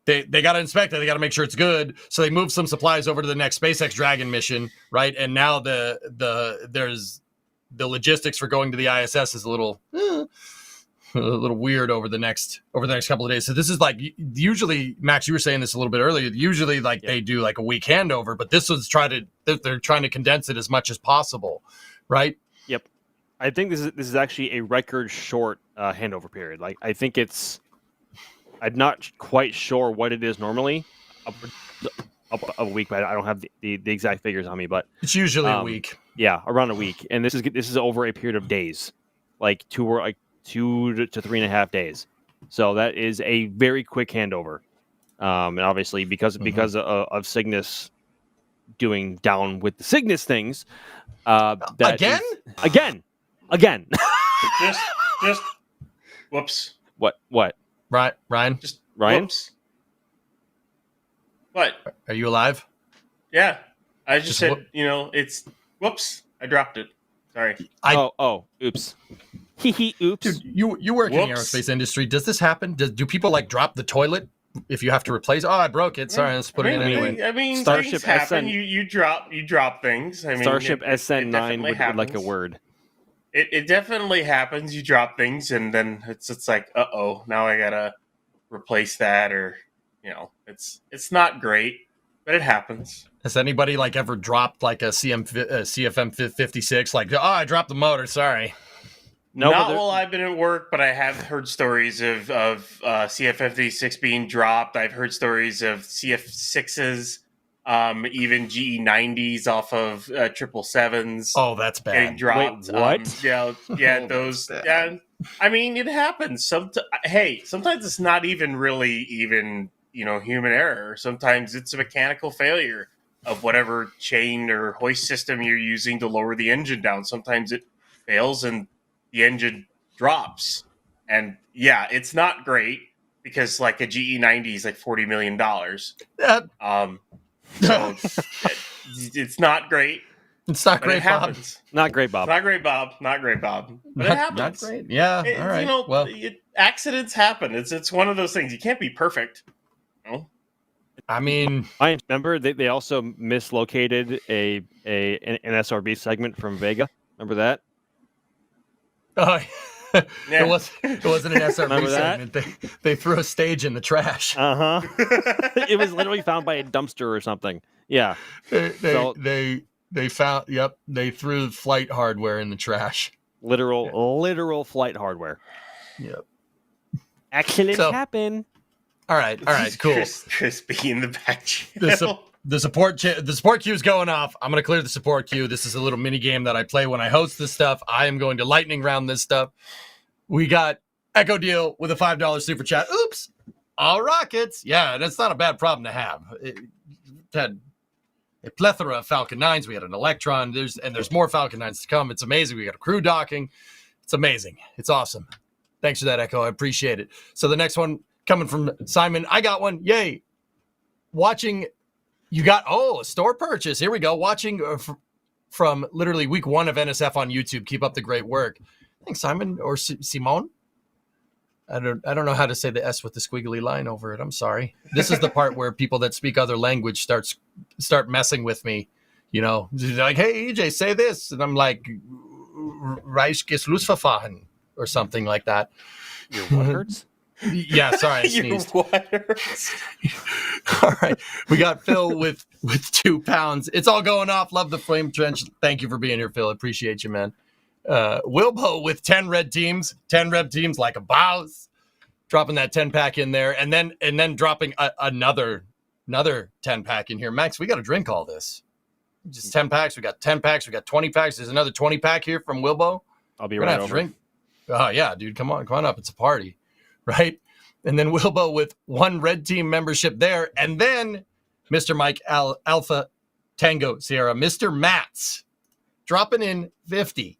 they got to inspect it. They got to make sure it's good. So they moved some supplies over to the next SpaceX Dragon mission, right? And now there's the logistics for going to the ISS is a little weird over the next couple of days. So this is like usually, Max, you were saying this a little bit earlier. Usually, like they do like a week handover, but this was they're trying to condense it as much as possible, right? Yep. I think this is actually a record short handover period. Like I think I'm not quite sure what it is normally. Up a week, but I don't have the exact figures on me. But it's usually a week. Yeah, around a week, and this is over a period of days, like 2 to 3.5 days. So that is a very quick handover, and obviously because of Cygnus doing down with the Cygnus things, again. just whoops. What? Right, Ryan. Just Ryan. Whoops. What? Are you alive? Yeah, I just said, whoop. it's whoops. I dropped it. Sorry. Oops. Oops. Dude, you work in the Whoops. aerospace industry. Does this happen? Do people like drop the toilet if you have to replace? Oh, I broke it. Sorry, let's put it in anyway. I mean, Starship things happen. SN You drop things. I mean, Starship it SN9 definitely would like a happens. word. It definitely happens. You drop things, and then it's like, now I gotta replace that, or it's not great, but it happens. Has anybody like ever dropped like a CFM 56? Like, I dropped the motor. Sorry. No, Not while I've been at work, but I have heard stories of CF56 being dropped. I've heard stories of CF6s, even GE90s off of 777s. Oh, that's getting bad. dropped. Wait, what? Yeah, Oh, those. that's Yeah, I mean, it happens. Sometimes it's not even really human error. Sometimes it's a mechanical failure of whatever chain or hoist system you're using to lower the engine down. Sometimes it fails and the engine drops. And yeah, it's not great because like a GE90 is like $40 million. So it's not great. It's not But great, it Bob. happens. Not great, Bob. Not great, Bob. But it happens. Not great. Yeah. All right. Well, accidents happen. It's one of those things. You can't be perfect. I mean, I remember they also mislocated an SRB segment from Vega. Remember that? it wasn't an SRB Remember that? segment. They threw a stage in the trash. Uh huh. It was literally found by a dumpster or something. Yeah. They found. Yep. They threw flight hardware in the trash. Literal flight hardware. Yep. Accidents So- happen. All right. Cool. Crispy in the back channel. The support queue is going off. I'm going to clear the support queue. This is a little mini game that I play when I host this stuff. I am going to lightning round this stuff. We got Echo Deal with a $5 super chat. Oops. All rockets. Yeah, that's not a bad problem to have. It had a plethora of Falcon 9s. We had an Electron. There's more Falcon 9s to come. It's amazing. We got a crew docking. It's amazing. It's awesome. Thanks for that, Echo. I appreciate it. So the next one coming from Simon. I got one. Yay. Watching. You got, a store purchase. Here we go. Watching from literally week 1 of NSF on YouTube. Keep up the great work. Thanks, Simon or Simone. I don't know how to say the S with the squiggly line over it. I'm sorry. This is the part where people that speak other language start messing with me. They're like, hey, EJ, say this. And I'm like, Reichsgeschlussverfahren or something like that. Your what hurts? Yeah, sorry, I sneezed. Your waters. All right. We got Phil with 2 pounds. It's all going off. Love the flame trench. Thank you for being here, Phil. Appreciate you, man. Wilbo with 10 red teams. 10 red teams like a boss. Dropping that 10-pack in there. And then dropping another 10-pack in here. Max, we got to drink all this. Just 10 packs. We got 10 packs. We got 20 packs. There's another 20-pack here from Wilbo. I'll be We're right gonna have over. to drink. Oh, yeah, dude. Come on up. It's a party. Right? And then Wilbo with 1 red team membership there. And then Mr. Mike Alpha Tango Sierra, Mr. Mats, dropping in 50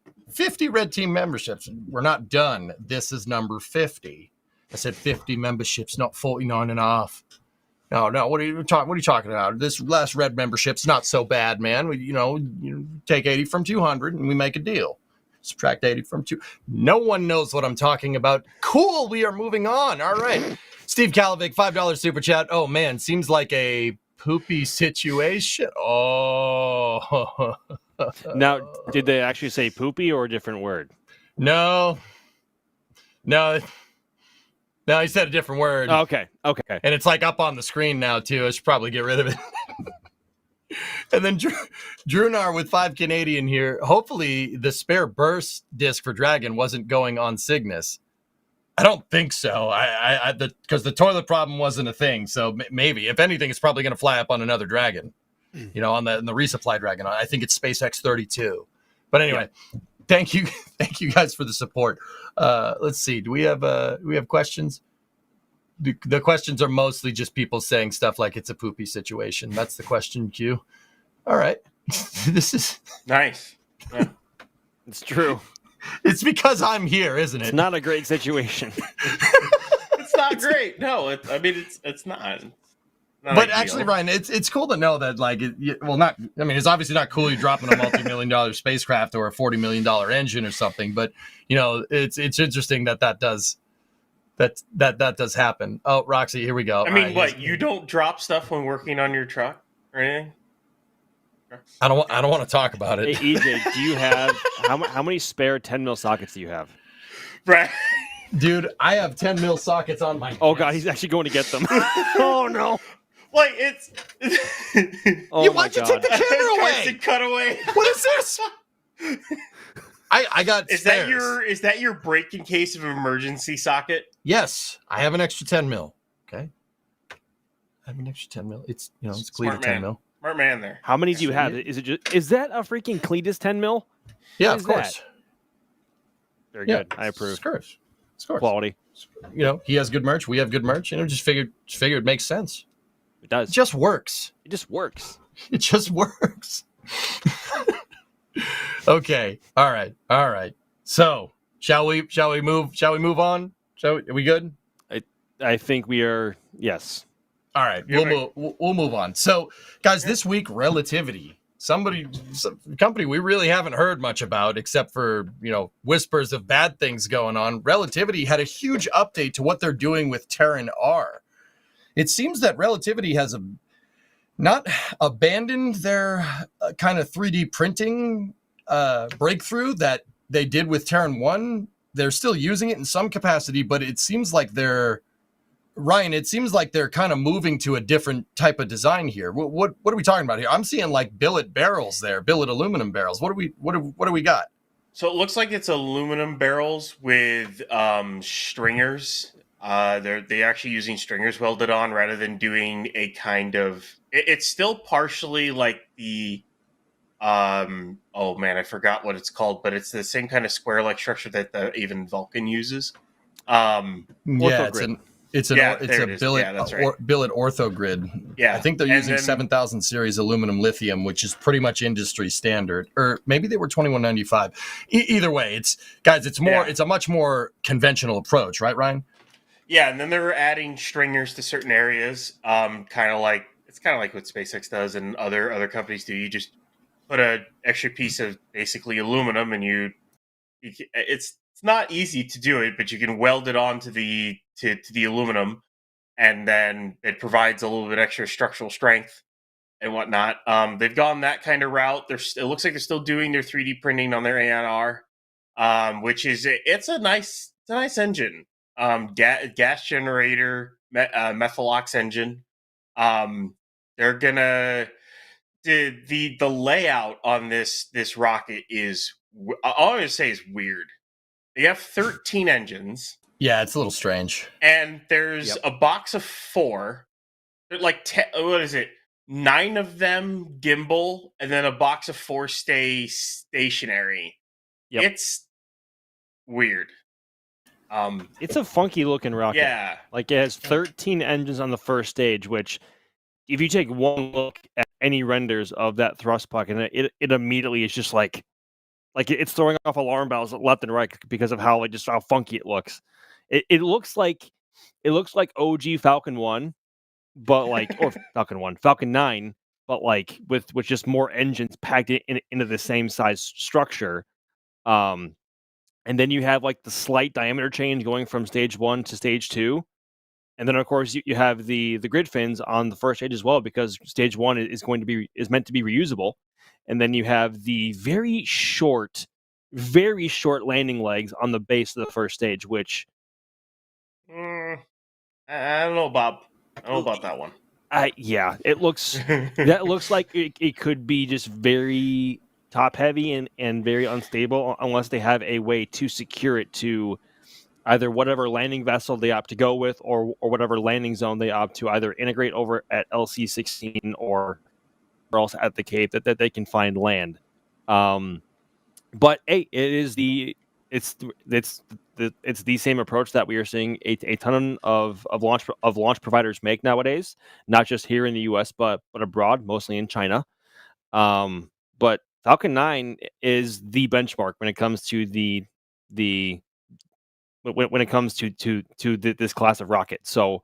red team memberships. We're not done. This is number 50. I said 50 memberships, not 49 and a half. No. What are you talking about? This last red membership's not so bad, man. You take 80 from 200 and we make a deal. Subtract 80 from 2. No one knows what I'm talking about. Cool. We are moving on. All right. Steve Kalovic, $5 super chat. Oh man, seems like a poopy situation. Oh. Now, did they actually say poopy or a different word? No. He said a different word. Okay. And it's like up on the screen now, too. I should probably get rid of it. And then Drunar with 5 Canadian here. Hopefully, the spare burst disc for Dragon wasn't going on Cygnus. I don't think so. Because the toilet problem wasn't a thing. So maybe, if anything, it's probably going to fly up on another Dragon. On the resupply Dragon. I think it's SpaceX 32. But anyway, thank you guys for the support. Let's see. Do we have questions? The questions are mostly just people saying stuff like it's a poopy situation. That's the question queue. All right. This is nice. Yeah. It's true. It's because I'm here, isn't it? It's not a great situation. It's not great. No, it's not. But actually, Ryan, it's cool to know that, it's obviously not cool you're dropping a multi-million-dollar spacecraft or a $40 million engine or something, but it's interesting that does happen. Oh, Roxy, here we go. I mean, what, you don't drop stuff when working on your truck or anything? I don't want to talk about it. Hey, EJ, do you have how many spare 10 mil sockets do you have? Right. Dude, I have 10 mil sockets on my. Oh God, he's actually going to get them. Oh no. Like it's. Oh why'd you take the camera away? Cut away. What is this? I got. Is that your break in case of emergency socket? Yes, I have an extra 10 mil. Okay. I have an extra 10 mil. It's it's Cletus 10 mil. Smart man there. How many do you have? Is that a freaking Cletus 10 mil? Yeah, of course. That? Very good. I approve. Of course. Quality. He has good merch. We have good merch. Just figured it makes sense. It does. It just works. It just works. It just works. Okay. All right. So, shall we move on? Are we good? I think we are. Yes. All right. We'll move on. So, guys, this week, Relativity. Some company we really haven't heard much about, except for whispers of bad things going on. Relativity had a huge update to what they're doing with Terran R. It seems that Relativity has not abandoned their kind of 3D printing breakthrough that they did with Terran 1. They're still using it in some capacity, but it seems like they're kind of moving to a different type of design here. What are we talking about here? I'm seeing like billet barrels there, billet aluminum barrels. What do we got? So it looks like it's aluminum barrels with stringers. They're actually using stringers welded on rather than doing a kind of. It's still partially like the. Oh man, I forgot what it's called, but it's the same kind of square-like structure that even Vulcan uses. It's a billet orthogrid. Yeah, I think they're using 7000 series aluminum lithium, which is pretty much industry standard, or maybe they were 2195. Either way, it's a much more conventional approach, right, Ryan? Yeah, and then they're adding stringers to certain areas, kind of like what SpaceX does and other companies do. You just put an extra piece of basically aluminum, and it's not easy to do it, but you can weld it onto the aluminum, and then it provides a little bit extra structural strength and whatnot. They've gone that kind of route. It looks like they're still doing their 3D printing on their ANR, which is it's a nice engine. Gas generator, methalox engine. They're gonna the layout on this rocket is, all I'm gonna say, is weird. They have 13 engines. Yeah, it's a little strange. And there's a box of 4. They're like 10, what is it? 9 of them gimbal, and then a box of 4 stay stationary. Yep. It's weird. It's a funky looking rocket. Yeah. Like it has 13 engines on the first stage, which if you take one look at any renders of that thrust puck, and it immediately is just like it's throwing off alarm bells left and right because of how funky it looks. It looks like OG Falcon 1 but like, or Falcon 1, Falcon 9, but like with just more engines packed into the same size structure. And then you have like the slight diameter change going from stage 1 to stage 2. And then of course you have the grid fins on the first stage as well, because stage 1 is meant to be reusable. And then you have the very short landing legs on the base of the first stage, which I don't know, Bob. I don't know about that one. Yeah, it looks that looks like it could be just very top heavy and very unstable unless they have a way to secure it to either whatever landing vessel they opt to go with, or whatever landing zone they opt to either integrate over at LC-16 or else at the Cape that they can find land. But hey, it's the same approach that we are seeing a ton of launch providers make nowadays, not just here in the U.S. but abroad, mostly in China. But Falcon 9 is the benchmark when it comes to when it comes to this class of rocket. So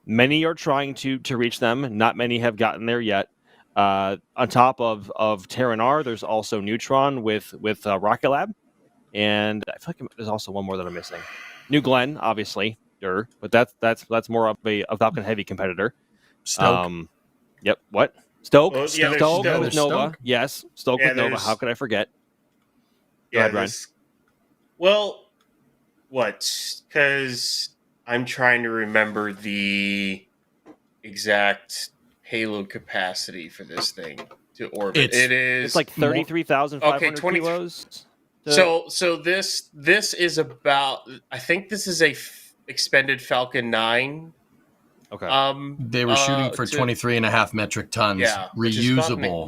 many are trying to reach them. Not many have gotten there yet. On top of Terran R, there's also Neutron with Rocket Lab, and I feel like there's also one more that I'm missing. New Glenn, obviously, but that's more of a Falcon Heavy competitor. Stoke. Yep. What? Stoke? Well, yeah, Stoke there's with Nova. Stoke. Yes, Stoke with Nova. How could I forget? Go ahead, Ryan. Well, what? Because I'm trying to remember the exact payload capacity for this thing to orbit. It's like 33,500 kilos. So this is about. I think this is a expended Falcon 9. Okay. They were shooting for 23.5 metric tons. Yeah, reusable.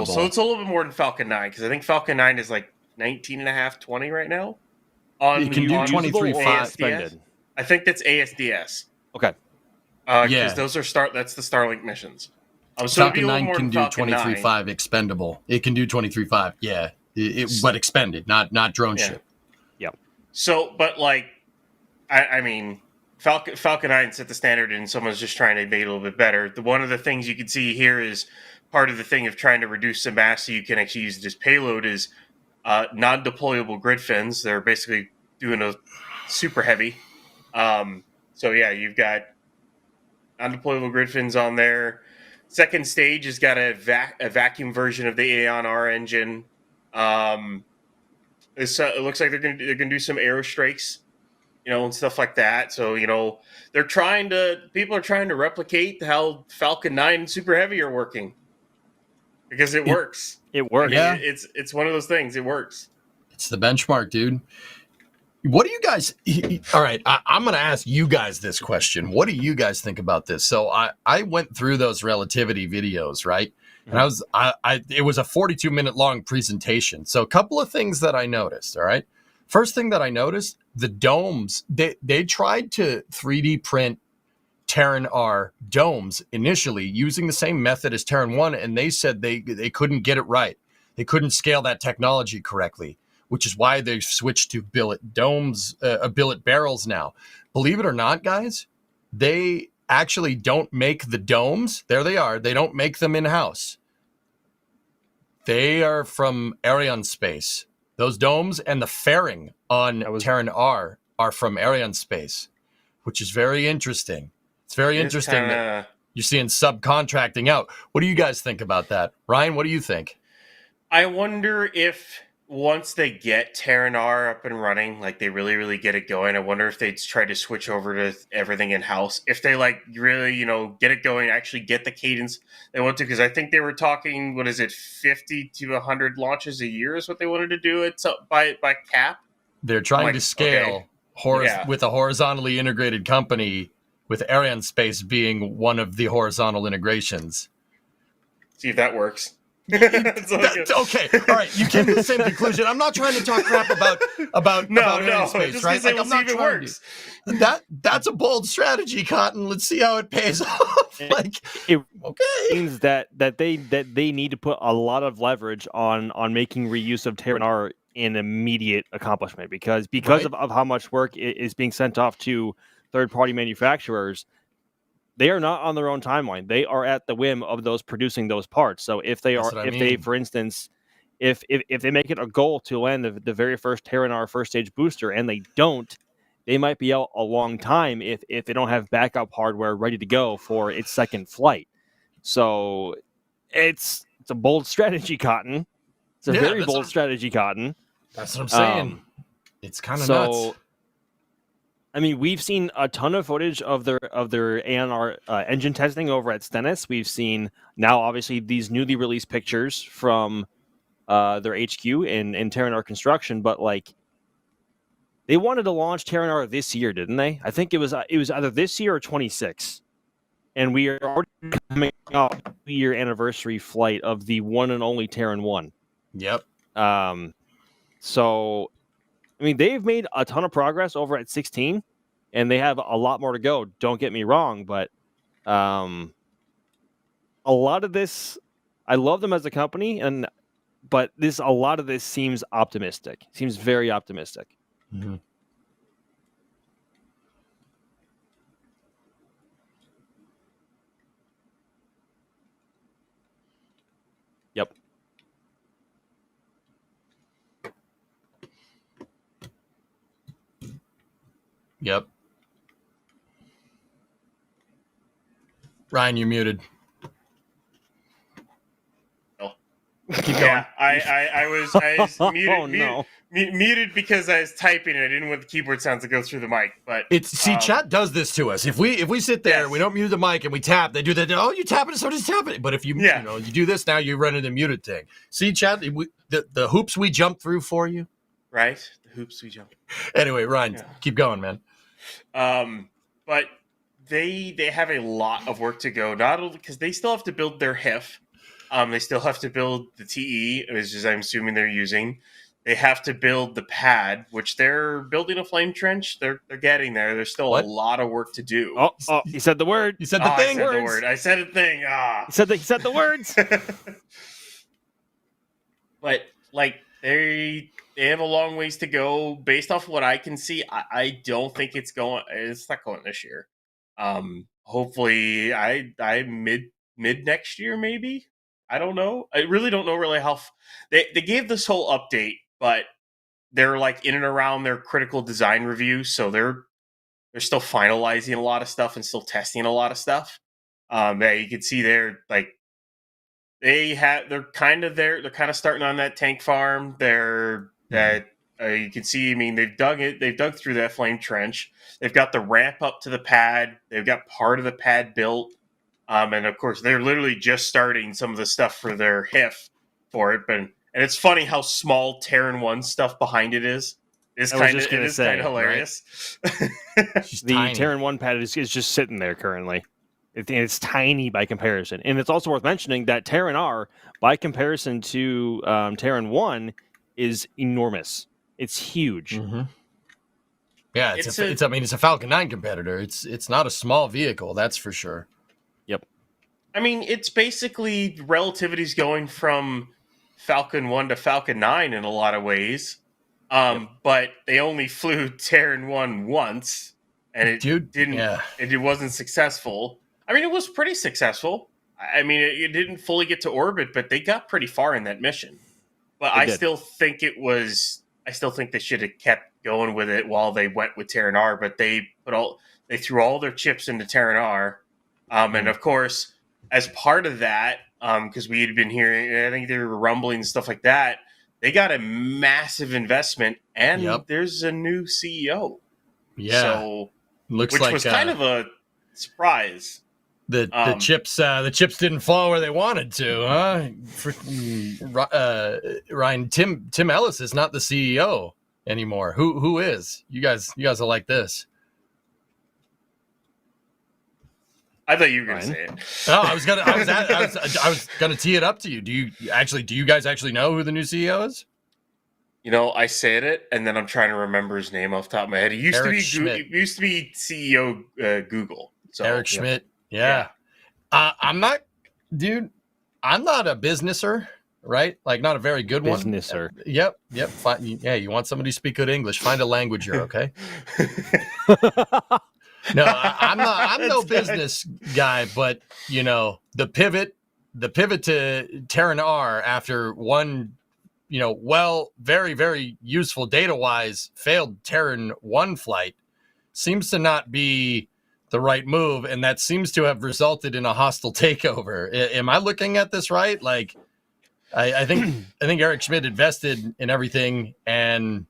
So it's a little bit more than Falcon 9, because I think Falcon 9 is like 19.5, 20 right now. You can do 23.5. I think that's ASDS. Okay. Because those are that's the Starlink missions. So Falcon 9 can do 23.5 expendable. It can do 23.5. Yeah, but expended, not drone ship. Yeah. So, but like, I mean, Falcon 9 set the standard, and someone's just trying to make it a little bit better. One of the things you can see here is part of the thing of trying to reduce the mass so you can actually use this payload is non-deployable grid fins. They're basically doing a super heavy. So yeah, you've got non-deployable grid fins on there. Second stage has got a vacuum version of the Aeon R engine. It looks like they're gonna do some aerostrakes, and stuff like that. So people are trying to replicate how Falcon 9 and Super Heavy are working, because it works. It works. Yeah. It's one of those things. It works. It's the benchmark, dude. What do you guys? All right, I'm going to ask you guys this question. What do you guys think about this? So I went through those relativity videos, right? And it was a 42-minute long presentation. So a couple of things that I noticed. All right, first thing that I noticed, the domes. They tried to 3D print Terran R domes initially using the same method as Terran 1, and they said they couldn't get it right. They couldn't scale that technology correctly, which is why they've switched to billet domes, billet barrels now. Believe it or not, guys, they actually don't make the domes. There they are. They don't make them in-house. They are from Arianespace. Those domes and the fairing on Terran R are from Arianespace, which is very interesting. It's very interesting that you're seeing subcontracting out. What do you guys think about that? Ryan, what do you think? I wonder if once they get Terran R up and running, like they really, really get it going, I wonder if they'd try to switch over to everything in-house. If they really, get it going, actually get the cadence they want to, because I think they were talking, 50 to 100 launches a year is what they wanted to do by cap. They're trying to scale with a horizontally integrated company, with Arianespace being one of the horizontal integrations. See if that works. Okay, all right. You came to the same conclusion. I'm not trying to talk crap about Arianespace, right? Like, I'm not see if it works. That's a bold strategy, Cotton. Let's see how it pays off. It means that they need to put a lot of leverage on making reuse of Terran R an immediate accomplishment, because of how much work is being sent off to third-party manufacturers. they are not on their own timeline. They are at the whim of those producing those parts. So if they That's are, what I if they, mean. for instance, if they make it a goal to land the very first Terran R first stage booster and they don't, they might be out a long time if they don't have backup hardware ready to go for its second flight. So it's a bold strategy, Cotton. It's a Yeah, very that's bold what- strategy, Cotton. That's what I'm saying. It's kind of nuts. I mean, we've seen a ton of footage of their ANR engine testing over at Stennis. We've seen now, obviously, these newly released pictures from their HQ in Terran R construction. But like, they wanted to launch Terran R this year, didn't they? I think it was either this year or 26. And we are already coming off a 2-year anniversary flight of the one and only Terran 1. Yep. So, I mean, they've made a ton of progress over at 16, and they have a lot more to go. Don't get me wrong, but a lot of this, I love them as a company, but a lot of this seems optimistic. Seems very optimistic. Mm-hmm. Yep. Yep. Ryan, you're muted. Keep going. Yeah, I was muted, Oh, no. muted because I was typing and I didn't want the keyboard sounds to go through the mic. But Chat does this to us. If we sit there, Yes. we don't mute the mic, and we tap, they do that. Oh, you tapping it, somebody's tapping it. But if you you do this now, you run into the muted thing. See, chat, the hoops we jump through for you. right, the hoops we jump. Anyway, Ryan, keep going, man. But they have a lot of work to go. Not only because they still have to build their HIF. They still have to build the TE, which is I'm assuming they're using. They have to build the pad, which they're building a flame trench. They're getting there. There's still a lot of work to do. Oh, he said the word. You said the thing. I said the word. I said a thing. He said the words. But like they have a long ways to go. Based off of what I can see, I don't think it's not going this year. Hopefully, I mid next year maybe. I don't know. I really don't know how they gave this whole update, but they're like in and around their critical design review, so they're still finalizing a lot of stuff and still testing a lot of stuff. Yeah, you can see they're kind of starting on that tank farm. You can see, I mean, they've dug through that flame trench. They've got the ramp up to the pad. They've got part of the pad built. And of course, they're literally just starting some of the stuff for their HIF for it. And it's funny how small Terran 1 stuff behind it is. It's kind of hilarious. Right? The Terran 1 pad is just sitting there currently. It's tiny by comparison. And it's also worth mentioning that Terran R, by comparison to Terran 1, is enormous. It's huge. Mm-hmm. Yeah, it's a Falcon 9 competitor. It's not a small vehicle, that's for sure. Yep. I mean, it's basically Relativity's going from Falcon 1 to Falcon 9 in a lot of ways. But they only flew Terran 1 once, and it wasn't successful. I mean, it was pretty successful. I mean, it didn't fully get to orbit, but they got pretty far in that mission. But I still think they should have kept going with it while they went with Terran R, but they threw all their chips into Terran R. And of course, as part of that, because we had been hearing, I think there were rumblings and stuff like that, they got a massive investment, and there's a new CEO. Yeah, so which was kind of a surprise. The chips didn't fall where they wanted to, huh? Ryan, Tim Ellis is not the CEO anymore. Who is? You guys are like this. I thought you were going to say it. No, I was gonna tee it up to you. Do you guys actually know who the new CEO is? You know, I said it, and then I'm trying to remember his name off the top of my head. He used to be CEO Google. So, Eric Schmidt. Yeah. I'm not a businesser, right? Like, not a very good one. Businesser. Yep. Yeah, you want somebody to speak good English, find a languager, okay? No, I'm no business guy, but you know, the pivot to Terran R after one, you know, very, very useful data wise failed Terran 1 flight seems to not be the right move, and that seems to have resulted in a hostile takeover. Am I looking at this right? Like, I think Eric Schmidt invested in everything, and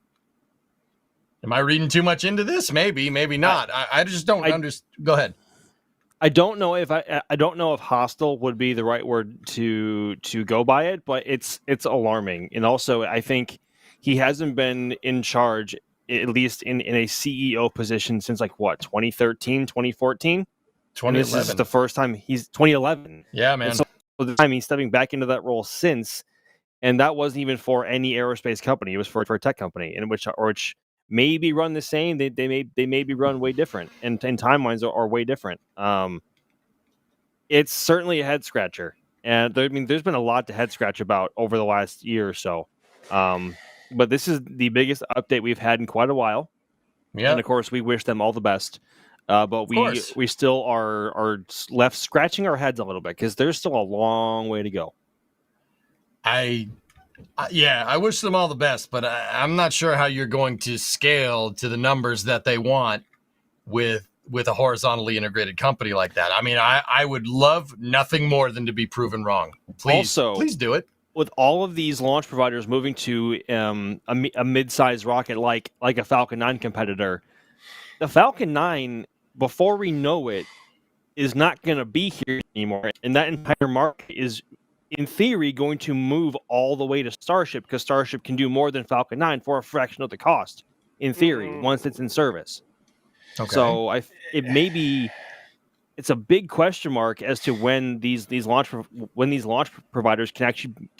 am I reading too much into this? Maybe not. I just don't understand. Go ahead. I don't know if I don't know if hostile would be the right word to go by it, but it's alarming. And also, I think he hasn't been in charge, at least in a CEO position, since like what, 2013, 2014? 2011. This is the first time he's 2011. Yeah, man. And so the time he's stepping back into that role since, and that wasn't even for any aerospace company. It was for a tech company, in which maybe run the same. They may be run way different, and timelines are way different. It's certainly a head scratcher, and there's been a lot to head scratch about over the last year or so. But this is the biggest update we've had in quite a while. Yeah, and of course we wish them all the best. But we still are left scratching our heads a little bit because there's still a long way to go. I wish them all the best, but I'm not sure how you're going to scale to the numbers that they want with a horizontally integrated company like that. I mean, I would love nothing more than to be proven wrong. Please do it. With all of these launch providers moving to a mid-sized rocket like a Falcon 9 competitor, the Falcon 9, before we know it, is not going to be here anymore, and that entire market is, in theory, going to move all the way to Starship, because Starship can do more than Falcon 9 for a fraction of the cost, in theory, once it's in service. Okay. So it's a big question mark as to when these launch providers can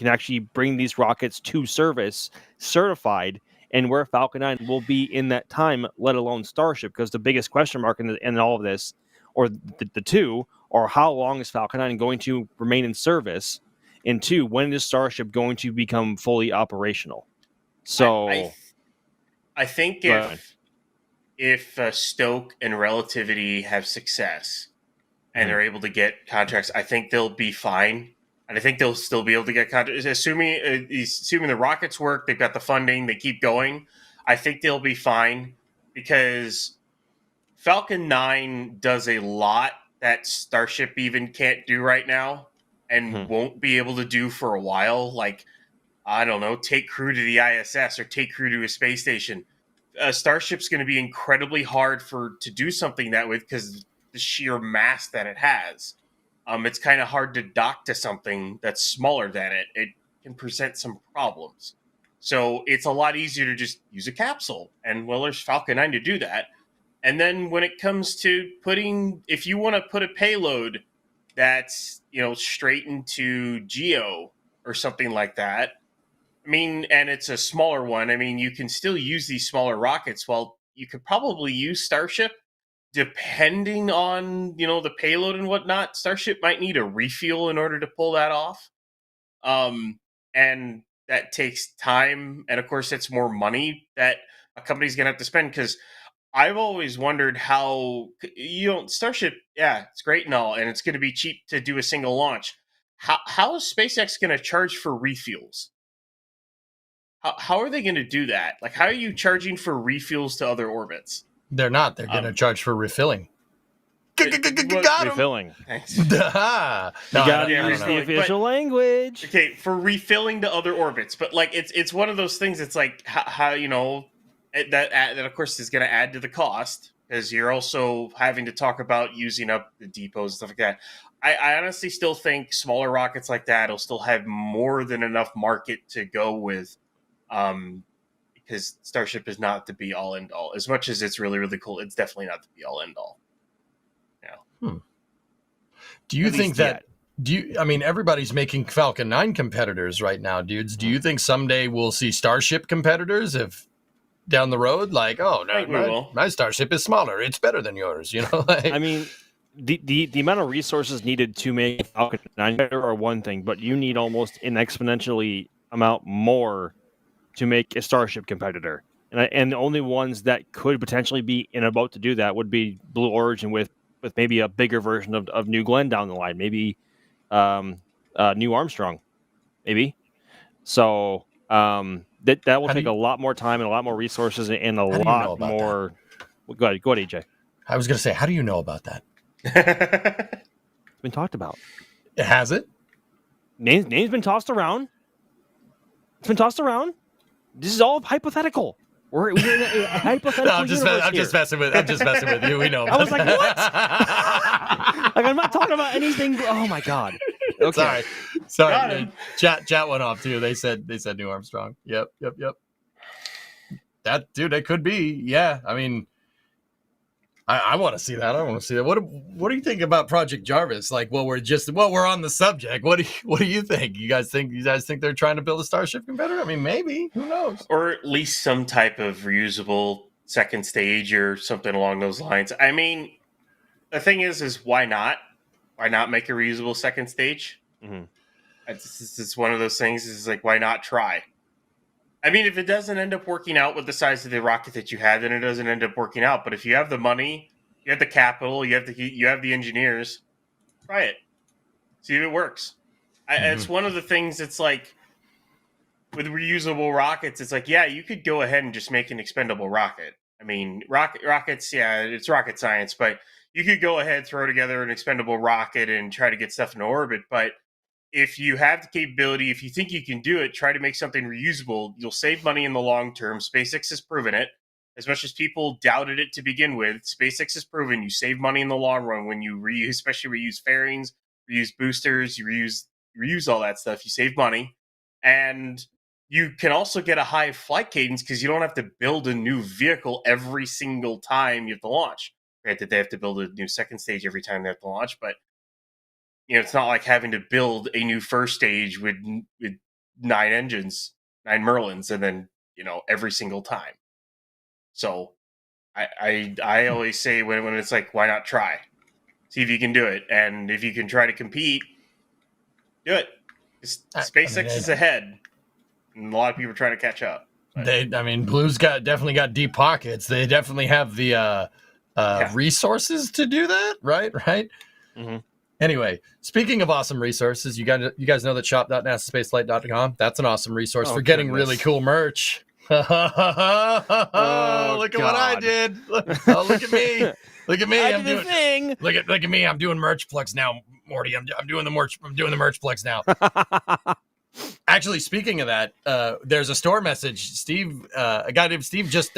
actually bring these rockets to service certified, and where Falcon 9 will be in that time, let alone Starship, because the biggest question mark in all of this, or the two, are how long is Falcon 9 going to remain in service, and two, when is Starship going to become fully operational? So I think if Stoke and Relativity have success and they're able to get contracts, I think they'll be fine. And I think they'll still be able to get contracts. Assuming the rockets work, they've got the funding, they keep going, I think they'll be fine, because Falcon 9 does a lot that Starship even can't do right now and won't be able to do for a while. Like, I don't know, take crew to the ISS or take crew to a space station. Starship's going to be incredibly hard to do something that with, because the sheer mass that it has. It's kind of hard to dock to something that's smaller than it. It can present some problems. So it's a lot easier to just use a capsule. And, well, there's Falcon 9 to do that. And then when it comes to if you want to put a payload that's, straight into GEO or something like that, I mean, and it's a smaller one, I mean, you can still use these smaller rockets. Well, you could probably use Starship. Depending on, the payload and whatnot, Starship might need a refuel in order to pull that off. And that takes time. And, of course, it's more money that a company's going to have to spend, because I've always wondered how, Starship, yeah, it's great and all, and it's going to be cheap to do a single launch. How is SpaceX going to charge for refuels? How are they going to do that? Like, how are you charging for refuels to other orbits? They're not. They're going to charge for refilling. Refilling. Thanks. You got to use the official language. Okay, for refilling to other orbits, but like it's one of those things. It's like how that of course is going to add to the cost, because you're also having to talk about using up the depots and stuff like that. I honestly still think smaller rockets like that will still have more than enough market to go with. Because Starship is not the be all end all. As much as it's really, really cool, it's definitely not the be all end all. Yeah. Do you think that? I mean, everybody's making Falcon 9 competitors right now, dudes. Do you think someday we'll see Starship competitors? If down the road, like, oh no, my Starship is smaller, it's better than yours. I mean, the amount of resources needed to make Falcon 9 better are one thing, but you need almost an exponentially amount more to make a Starship competitor. And the only ones that could potentially be in about to do that would be Blue Origin with maybe a bigger version of New Glenn down the line, maybe New Armstrong, maybe. So that will take a lot more time and a lot more resources and a lot more. Go ahead, AJ. I was going to say, how do you know about that? It's been talked about. Has it? Name's been tossed around. It's been tossed around. This is all hypothetical. We're in a hypothetical No, I'm just messing with you. We know. I was like, what? Like, I'm not talking about anything. Oh my god. Okay. Sorry. Chat went off too. They said New Armstrong. Yep. That could be. Yeah. I mean, I want to see that. I want to see that. What do you think about Project Jarvis? Like, we're on the subject. What do you think? You guys think they're trying to build a Starship competitor? I mean, maybe. Who knows? Or at least some type of reusable second stage or something along those lines. I mean, the thing is why not? Why not make a reusable second stage? Mm-hmm. It's one of those things. Is like, why not try? I mean, if it doesn't end up working out with the size of the rocket that you had, then it doesn't end up working out. But if you have the money, you have the capital, you have the engineers, try it. See if it works. It's one of the things that's like, with reusable rockets, it's like, yeah, you could go ahead and just make an expendable rocket. I mean, rockets, yeah, it's rocket science, but you could go ahead, throw together an expendable rocket and try to get stuff into orbit. But if you have the capability, if you think you can do it, try to make something reusable. You'll save money in the long term. SpaceX has proven it. As much as people doubted it to begin with, SpaceX has proven you save money in the long run when you reuse, especially reuse fairings, reuse boosters, you reuse all that stuff. You save money. And you can also get a high flight cadence because you don't have to build a new vehicle every single time you have to launch. Granted, they have to build a new second stage every time they have to launch, but it's not like having to build a new first stage with 9 engines, 9 Merlins, and then every single time. So I always say when it's like, why not try? See if you can do it, and if you can try to compete, do it. SpaceX is ahead, and a lot of people are trying to catch up. Blue's definitely got deep pockets. They definitely have the resources to do that, right? Mm-hmm. Anyway, speaking of awesome resources, you guys know that shop.nasaspaceflight.com. That's an awesome resource for getting really cool merch. Look at what I did. Look at me. Look at me. I'm doing the thing. Look at me. I'm doing merch plugs now, Morty. I'm doing the merch. I'm doing the merch plugs now. Actually, speaking of that, there's a store message. Steve, a guy named Steve just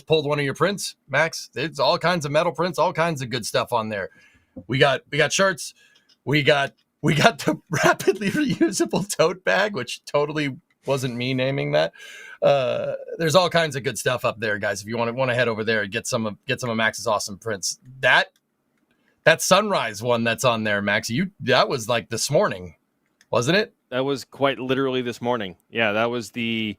pulled one of your prints, Max. There's all kinds of metal prints, all kinds of good stuff on there. We got shirts. We got the rapidly reusable tote bag, which totally wasn't me naming that. There's all kinds of good stuff up there, guys. If you want to head over there and get some of Max's awesome prints. That sunrise one that's on there, Max. That was like this morning, wasn't it? That was quite literally this morning. Yeah, that was the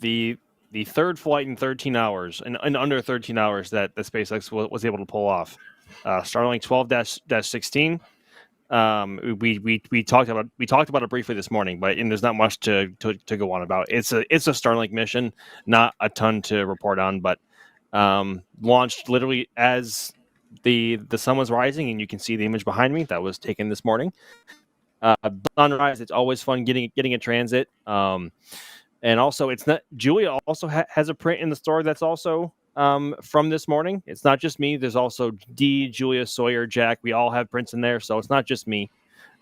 third flight in 13 hours, and under 13 hours that the SpaceX was able to pull off. Starlink 12-16. We talked about it briefly this morning, but there's not much to go on about. It's a Starlink mission, not a ton to report on, but launched literally as the sun was rising, and you can see the image behind me that was taken this morning. Sunrise, it's always fun getting a transit. And also, it's not. Julia also has a print in the store that's also from this morning. It's not just me. There's also Dee, Julia, Sawyer, Jack. We all have prints in there, so it's not just me.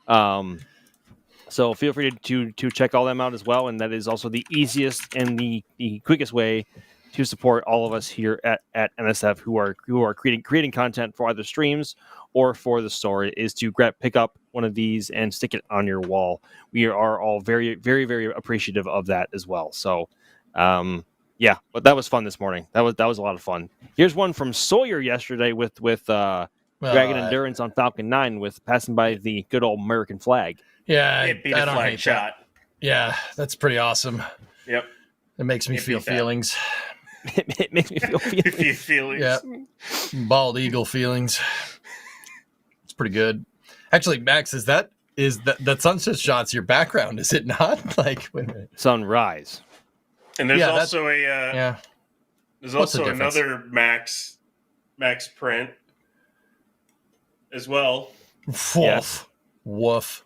So feel free to check all them out as well. And that is also the easiest and the quickest way to support all of us here at NSF who are creating content for either streams or for the store, is to pick up one of these and stick it on your wall. We are all very, very, very appreciative of that as well. So, yeah, but that was fun this morning. That was a lot of fun. Here's one from Sawyer yesterday with Dragon Endurance on Falcon 9 with passing by the good old American flag. Yeah, it beat a flag shot. Yeah, that's pretty awesome. Yep. It makes me feel feelings. It makes me feel feelings. Yeah. Bald eagle feelings. It's pretty good. Actually, Max, is that sunset shot's your background, is it not? Like, wait a minute. Sunrise. And there's also a There's What's the also difference? another Max print as well, Woof. Yes. Woof.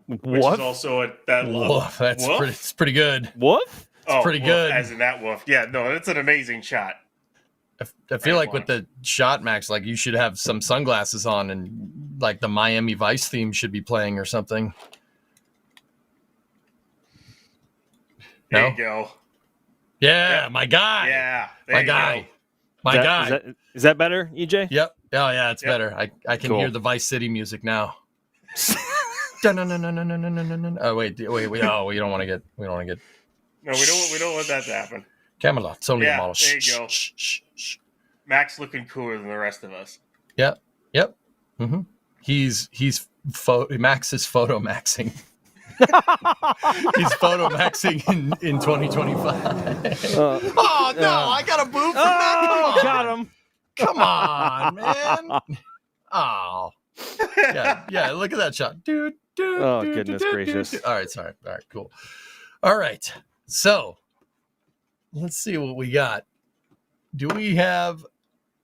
which What? is also at that Woof. That's Woof? pretty. It's pretty good. What? Oh, pretty woof, good. as in that woof. Yeah, no, it's an amazing shot. I feel Right like with the shot, Max, like you should have some sunglasses on and like the Miami Vice theme should be playing or something. There No? you go. Yeah, Yep. my guy. Yeah, there my you guy. go. My guy. Is that better, EJ? Yep. Oh yeah, it's Yep. better. I can Cool. hear the Vice City music now. Dun-dun-dun-dun-dun-dun-dun-dun. Oh wait. Oh, we don't want to get. No, we don't want that to happen. Camelot. It's only a Yeah, model. there you Shh, go. shh, shh, shh. Max looking cooler than the rest of us. Yep. Mm-hmm. He's Max is photo maxing. He's photo maxing in 2025. Oh no! I got a boo for that. Got him. Come on, man. Oh. Yeah, look at that shot. Oh, goodness gracious. All right, sorry. All right, cool. All right. So, let's see what we got. Do we have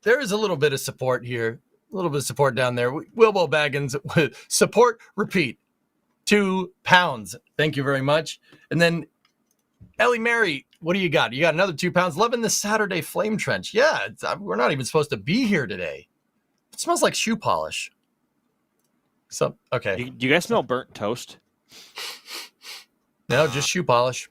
there is a little bit of support here. A little bit of support down there. Wilbo Baggins with support repeat. £2. Thank you very much. And then Ellie Mary, what do you got? You got another £2. Loving the Saturday flame trench. Yeah, we're not even supposed to be here today. It smells like shoe polish. So okay. Do you guys smell burnt toast? No, just shoe polish.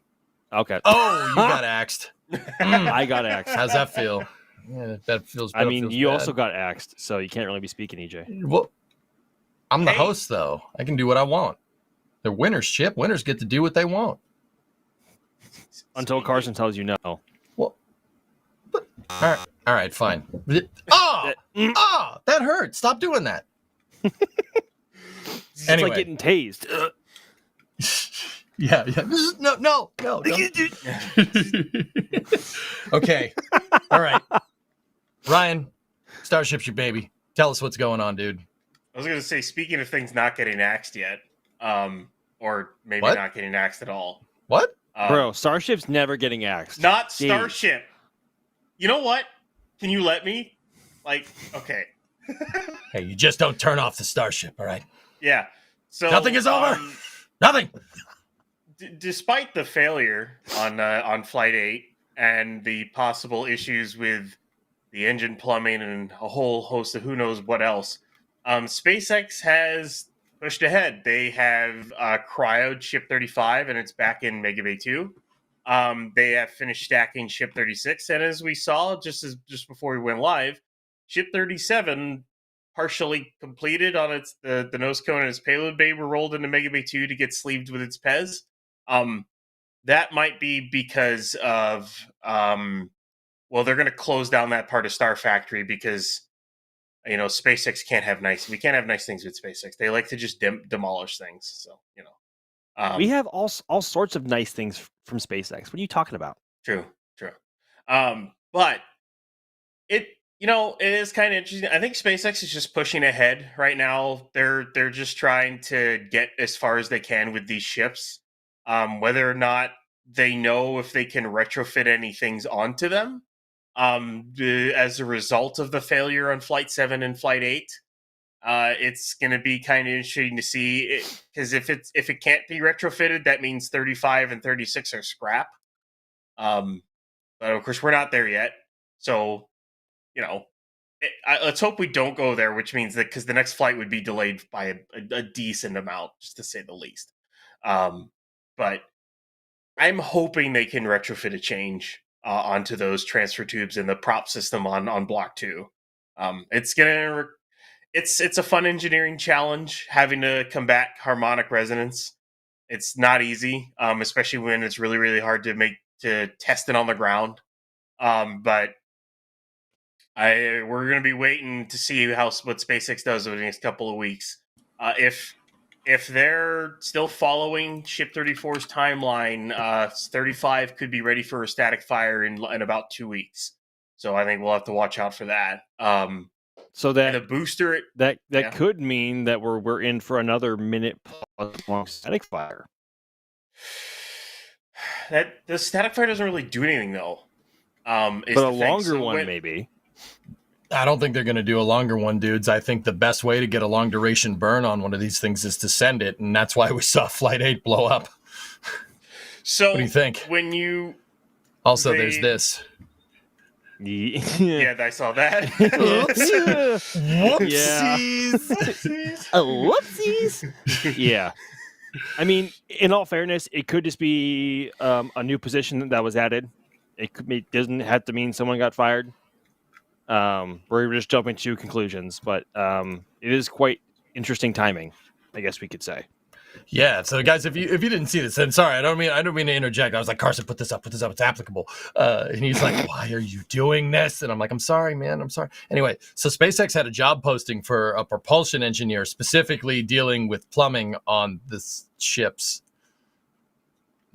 Okay. Oh, you got axed. I got axed. How's that feel? Yeah, that feels. I mean, feels you bad. also got axed, so you can't really be speaking, EJ. Well, I'm the Hey. host, though. I can do what I want. The winners, Chip. Winners get to do what they want. Until Carson tells you no. Well, but, all right, fine. Oh, that hurt. Stop doing that. It's Anyway. like getting tased. Yeah. No. Okay. All right. Ryan, Starship's your baby. Tell us what's going on, dude. I was going to say, speaking of things not getting axed yet, or maybe What? not getting axed at all. What? Bro, Starship's never getting axed. Not Jeez. Starship. You know what? Can you let me? Like, okay. Hey, you just don't turn off the Starship, all right? Yeah. So Nothing is over. Nothing. Despite the failure on Flight 8 and the possible issues with the engine plumbing and a whole host of who knows what else, SpaceX has pushed ahead. They have cryoed Ship 35 and it's back in Mega Bay 2. They have finished stacking Ship 36, and as we saw just before we went live, Ship 37 partially completed on its the nose cone and its payload bay were rolled into Mega Bay 2 to get sleeved with its Pez. That might be because of well, they're going to close down that part of Star Factory because SpaceX can't have we can't have nice things with SpaceX. They like to just demolish things. So We have all sorts of nice things from SpaceX. What are you talking about? True. But it is kind of interesting. I think SpaceX is just pushing ahead right now. They're just trying to get as far as they can with these ships. Whether or not they know if they can retrofit any things onto them, as a result of the failure on Flight 7 and Flight 8. It's going to be kind of interesting to see because if it can't be retrofitted, that means 35 and 36 are scrap. But of course, we're not there yet. So, let's hope we don't go there, which means that because the next flight would be delayed by a decent amount, just to say the least. But I'm hoping they can retrofit a change onto those transfer tubes and the prop system on Block 2. It's a fun engineering challenge having to combat harmonic resonance. It's not easy, especially when it's really, really hard to test it on the ground. But we're going to be waiting to see what SpaceX does over the next couple of weeks. If they're still following Ship 34's timeline, 35 could be ready for a static fire in about 2 weeks. So I think we'll have to watch out for that. So And the booster, that yeah. could mean that we're in for another minute plus long static fire. that the static fire doesn't really do anything though. Is But the a thing. longer So one, maybe. I don't think they're going to do a longer one, dudes. I think the best way to get a long duration burn on one of these things is to send it, and that's why we saw Flight 8 blow up. So What do you think? when you Also, there's this. yeah, I saw that. Whoopsies. Whoopsies. Yeah. I mean, in all fairness, it could just be a new position that was added. It doesn't have to mean someone got fired. We're just jumping to conclusions, but it is quite interesting timing, I guess we could say. Yeah, so guys, if you didn't see this, then sorry, I don't mean to interject. I was like, Carson, put this up, it's applicable. And he's like, why are you doing this? And I'm like, I'm sorry, man, I'm sorry. Anyway, so SpaceX had a job posting for a propulsion engineer, specifically dealing with plumbing on the ships.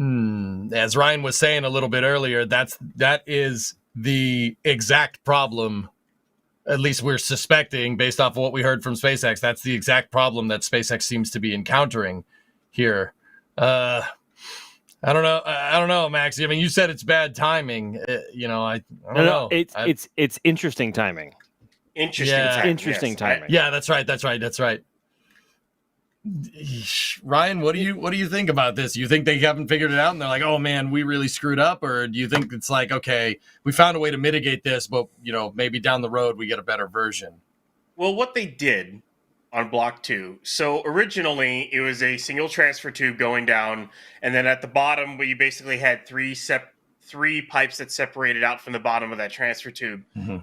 As Ryan was saying a little bit earlier, that is the exact problem. At least we're suspecting, based off of what we heard from SpaceX, that's the exact problem that SpaceX seems to be encountering here. I don't know, Max. I mean, you said it's bad timing. I don't know. It's interesting timing. Interesting timing. Yeah, that's right. Ryan, what do you think about this? You think they haven't figured it out and they're like, oh man, we really screwed up? Or do you think it's like, okay, we found a way to mitigate this, but maybe down the road we get a better version? Well, what they did on Block 2, so originally it was a single transfer tube going down, and then at the bottom we basically had three pipes that separated out from the bottom of that transfer tube. Mm-hmm.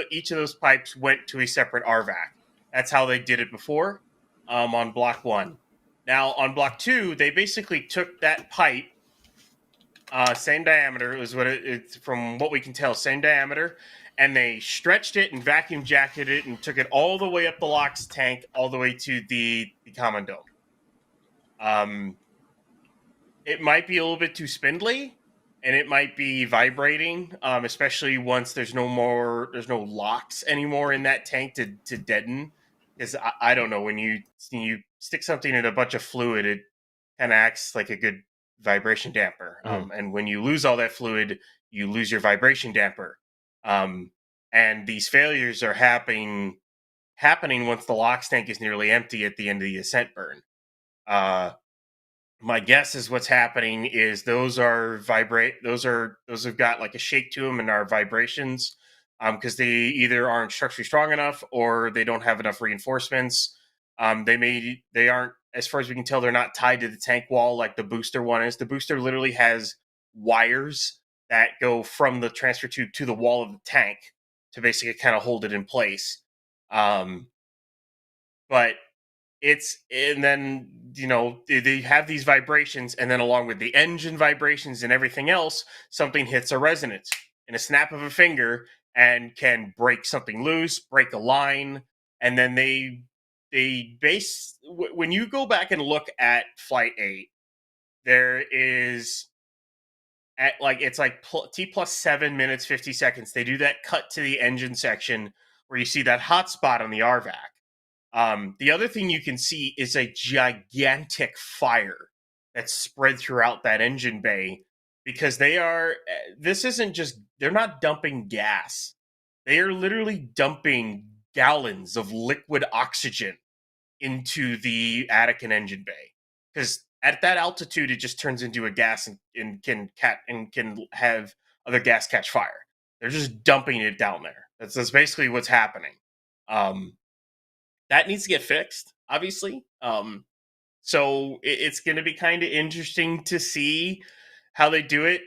Each of those pipes went to a separate RVAC. That's how they did it before. On Block 1. Now, on Block 2, they basically took that pipe, same diameter, is what it's from what we can tell, same diameter, and they stretched it and vacuum jacketed it and took it all the way up the LOX tank, all the way to the common dome. It might be a little bit too spindly, and it might be vibrating, especially once there's no LOX anymore in that tank to deaden. Because I don't know, when you stick something in a bunch of fluid, it kind of acts like a good vibration damper. And when you lose all that fluid, you lose your vibration damper. And these failures are happening once the LOX tank is nearly empty at the end of the ascent burn. My guess is what's happening is those have got like a shake to them and are vibrations. Because they either aren't structurally strong enough or they don't have enough reinforcements. They aren't, as far as we can tell, they're not tied to the tank wall like the booster one is. The booster literally has wires that go from the transfer tube to the wall of the tank to basically kind of hold it in place. But and then, they have these vibrations, and then along with the engine vibrations and everything else, something hits a resonance in a snap of a finger and can break something loose, break a line, and then when you go back and look at Flight 8, there is it's like T plus 7 minutes 50 seconds. They do that cut to the engine section where you see that hot spot on the RVAC. The other thing you can see is a gigantic fire that's spread throughout that engine bay. Because they're not dumping gas. They are literally dumping gallons of liquid oxygen into the attic and engine bay. Because at that altitude, it just turns into a gas and can have other gas catch fire. They're just dumping it down there. That's basically what's happening. That needs to get fixed, obviously. So it's going to be kind of interesting to see how they do it.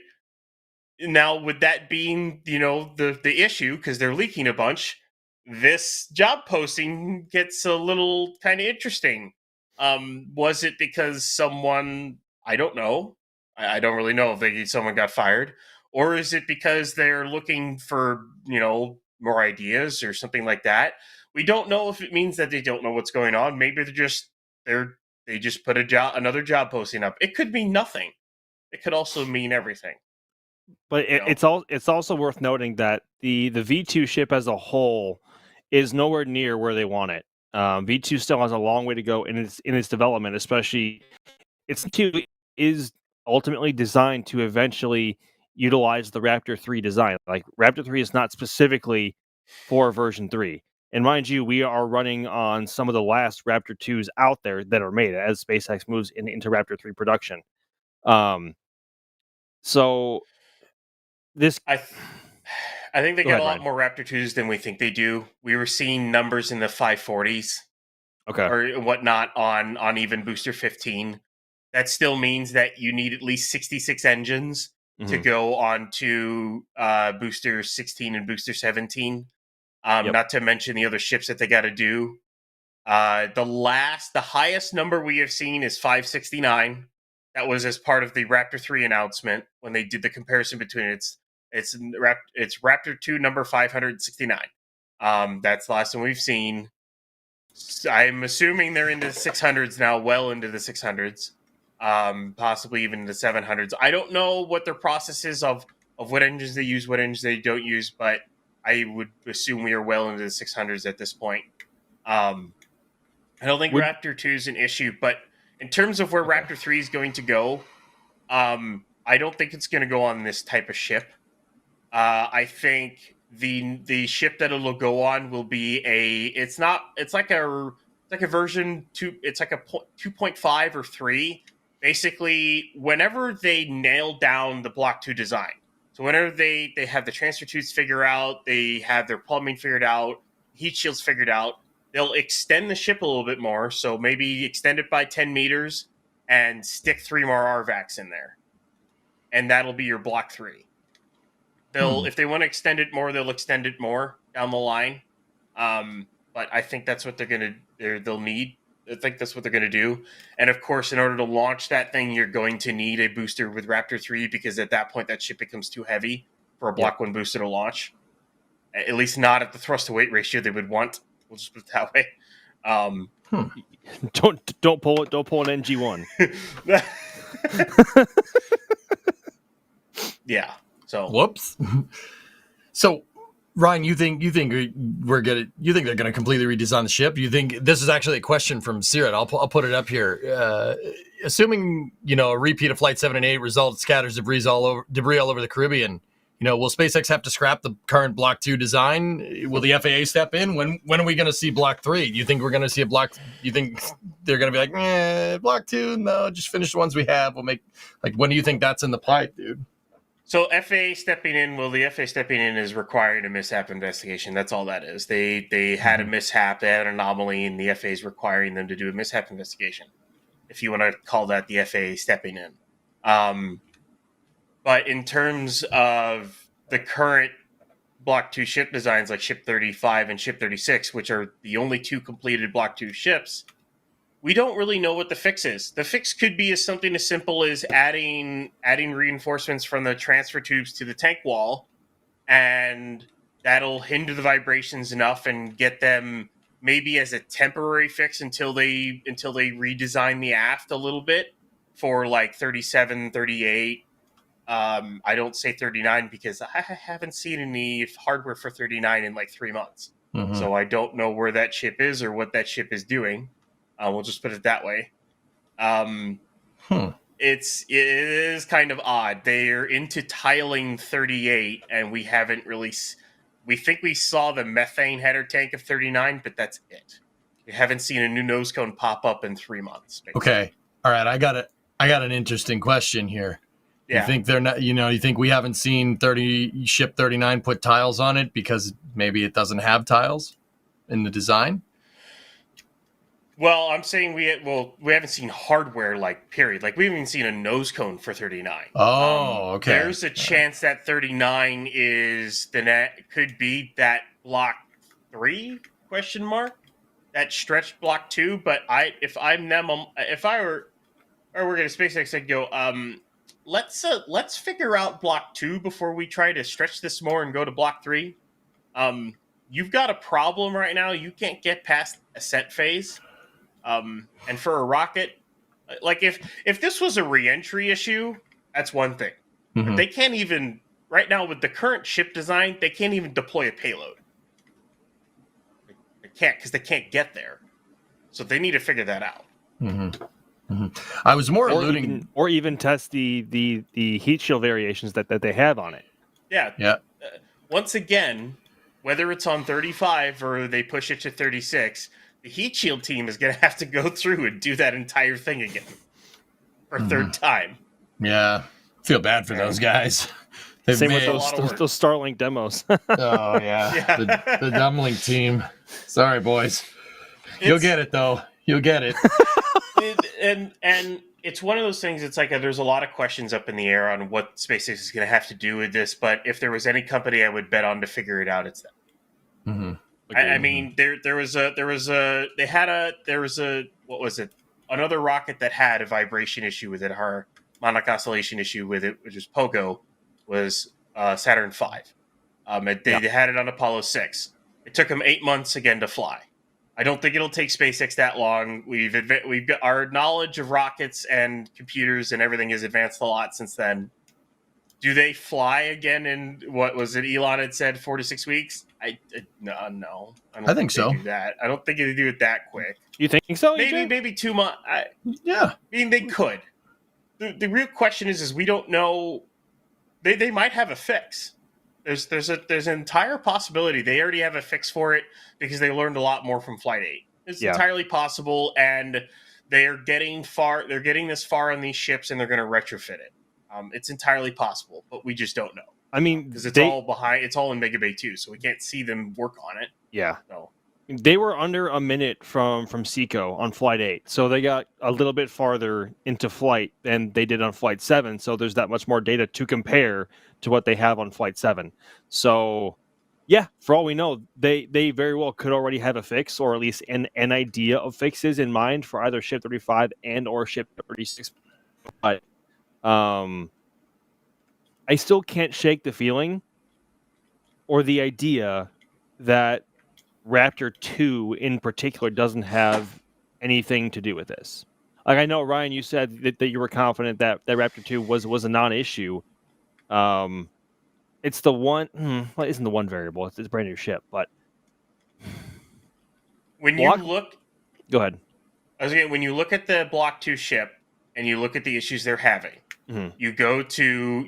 Now, with that being, the issue, because they're leaking a bunch, this job posting gets a little kind of interesting. Was it because someone, I don't know, I don't really know if someone got fired, or is it because they're looking for, more ideas or something like that? We don't know if it means that they don't know what's going on. Maybe they just put another job posting up. It could mean nothing. It could also mean everything. But it's also worth noting that the V2 ship as a whole is nowhere near where they want it. V2 still has a long way to go in its development, especially its Q is ultimately designed to eventually utilize the Raptor 3 design. Like Raptor 3 is not specifically for version 3. And mind you, we are running on some of the last Raptor 2s out there that are made as SpaceX moves into Raptor 3 production. So this, I think they Go got ahead, a lot Ryan. more Raptor 2s than we think they do. We were seeing numbers in the 540s okay, or whatnot on even Booster 15. That still means that you need at least 66 engines to Mhm. go on to Booster 16 and Booster 17. Yep. Not to mention the other ships that they got to do. The highest number we have seen is 569. That was as part of the Raptor 3 announcement when they did the comparison between it's Raptor 2 number 569. That's the last one we've seen. I'm assuming they're into the 600s now, well into the 600s, possibly even the 700s. I don't know what their process is of what engines they use, what engines they don't use, but I would assume we are well into the 600s at this point. I don't think Raptor 2 is an issue, but in terms of where Raptor 3 is going to go, I don't think it's going to go on this type of ship. I think the ship that it'll go on will be it's like a version 2, it's like a 2.5 or 3. Basically, whenever they nail down the Block 2 design, so whenever they have the transfer tubes figured out, they have their plumbing figured out, heat shields figured out, they'll extend the ship a little bit more. So maybe extend it by 10 meters and stick 3 more RVACs in there. And that'll be your Block 3. If they want to extend it more, they'll extend it more down the line. But I think that's what they'll need. I think that's what they're going to do. And of course, in order to launch that thing, you're going to need a booster with Raptor 3 because at that point, that ship becomes too heavy for a Block 1 booster to launch. At least not at the thrust to weight ratio they would want. We'll just put it that way. Don't pull an NG1. Yeah. So whoops. So Ryan, you think they're gonna completely redesign the ship? You think this is actually a question from Sirat? I'll put it up here. Assuming a repeat of Flight 7 and 8 results scatters debris all over the Caribbean. Will SpaceX have to scrap the current Block 2 design? Will the FAA step in? When are we going to see Block 3? Do you think we're going to see a Block? You think they're going to be like, Block 2? No, just finish the ones we have. We'll make when do you think that's in the pipe, dude? So FAA stepping in. Well, the FAA stepping in is requiring a mishap investigation. That's all that is. They had a mishap, they had an anomaly, and the FAA is requiring them to do a mishap investigation. If you want to call that the FAA stepping in. But in terms of the current Block 2 ship designs, like Ship 35 and Ship 36, which are the only 2 completed Block 2 ships, we don't really know what the fix is. The fix could be something as simple as adding reinforcements from the transfer tubes to the tank wall, and that'll hinder the vibrations enough and get them maybe as a temporary fix until they redesign the aft a little bit for like 37, 38. I don't say 39 because I haven't seen any hardware for 39 in like 3 months. Mm-hmm. So I don't know where that ship is or what that ship is doing. We'll just put it that way. It is kind of odd. They're into tiling 38, and we haven't really. We think we saw the methane header tank of 39, but that's it. We haven't seen a new nose cone pop up in 3 months. Basically. Okay, all right. I got an interesting question here. Yeah. You think they're not? You think we haven't seen Ship 39 put tiles on it because maybe it doesn't have tiles in the design? Well, I'm saying we haven't seen hardware, period. We haven't even seen a nose cone for 39. Oh, okay. There's a chance that 39 could be that Block 3 ? That stretched Block 2. But if I'm them, if I were working at SpaceX, I'd go, let's figure out Block 2 before we try to stretch this more and go to Block 3. You've got a problem right now. You can't get past ascent phase. And for a rocket, if this was a re-entry issue, that's one thing. Mm-hmm. But they can't even, right now with the current ship design, they can't even deploy a payload. They can't because they can't get there. So they need to figure that out. Mm-hmm. I was more alluding. or even test the heat shield variations that they have on it. Yeah. Once again, whether it's on 35 or they push it to 36, the heat shield team is going to have to go through and do that entire thing again for a third time. Yeah, feel bad for those guys. Same with a lot of those Starlink demos. Oh yeah, the Dumbling team. Sorry, boys. You'll get it though. You'll get it. And it's one of those things. It's like there's a lot of questions up in the air on what SpaceX is going to have to do with this. But if there was any company I would bet on to figure it out, it's them. Mm-hmm. I mean, there was another rocket that had a vibration issue with it, or monarch oscillation issue with it, which is Pogo, was Saturn V. They had it on Apollo 6. It took them 8 months again to fly. I don't think it'll take SpaceX that long. We've got our knowledge of rockets and computers and everything has advanced a lot since then. Do they fly again in what was it? Elon had said 4 to 6 weeks. No. I think so. They do that. I don't think they do it that quick. You think so? Maybe 2 months. Yeah. I mean, they could. The real question is we don't know. They might have a fix. There's an entire possibility they already have a fix for it because they learned a lot more from Flight 8. It's entirely possible, and they're getting this far on these ships, and they're going to retrofit it. It's entirely possible, but we just don't know. I mean, because it's all behind. It's all in Mega Bay 2, so we can't see them work on it. Yeah. So. They were under a minute from Seco on Flight 8, so they got a little bit farther into flight than they did on Flight 7, so there's that much more data to compare to what they have on Flight 7. So, yeah, for all we know, they very well could already have a fix, or at least an idea of fixes in mind for either Ship 35 and or Ship 36. But I still can't shake the feeling or the idea that Raptor 2 in particular doesn't have anything to do with this. Like, I know, Ryan, you said that you were confident that Raptor 2 was a non-issue. It's the one... well, it isn't the one variable. It's a brand new ship, but... When you look... Go ahead. When you look at the Block 2 ship, and you look at the issues they're having, you go to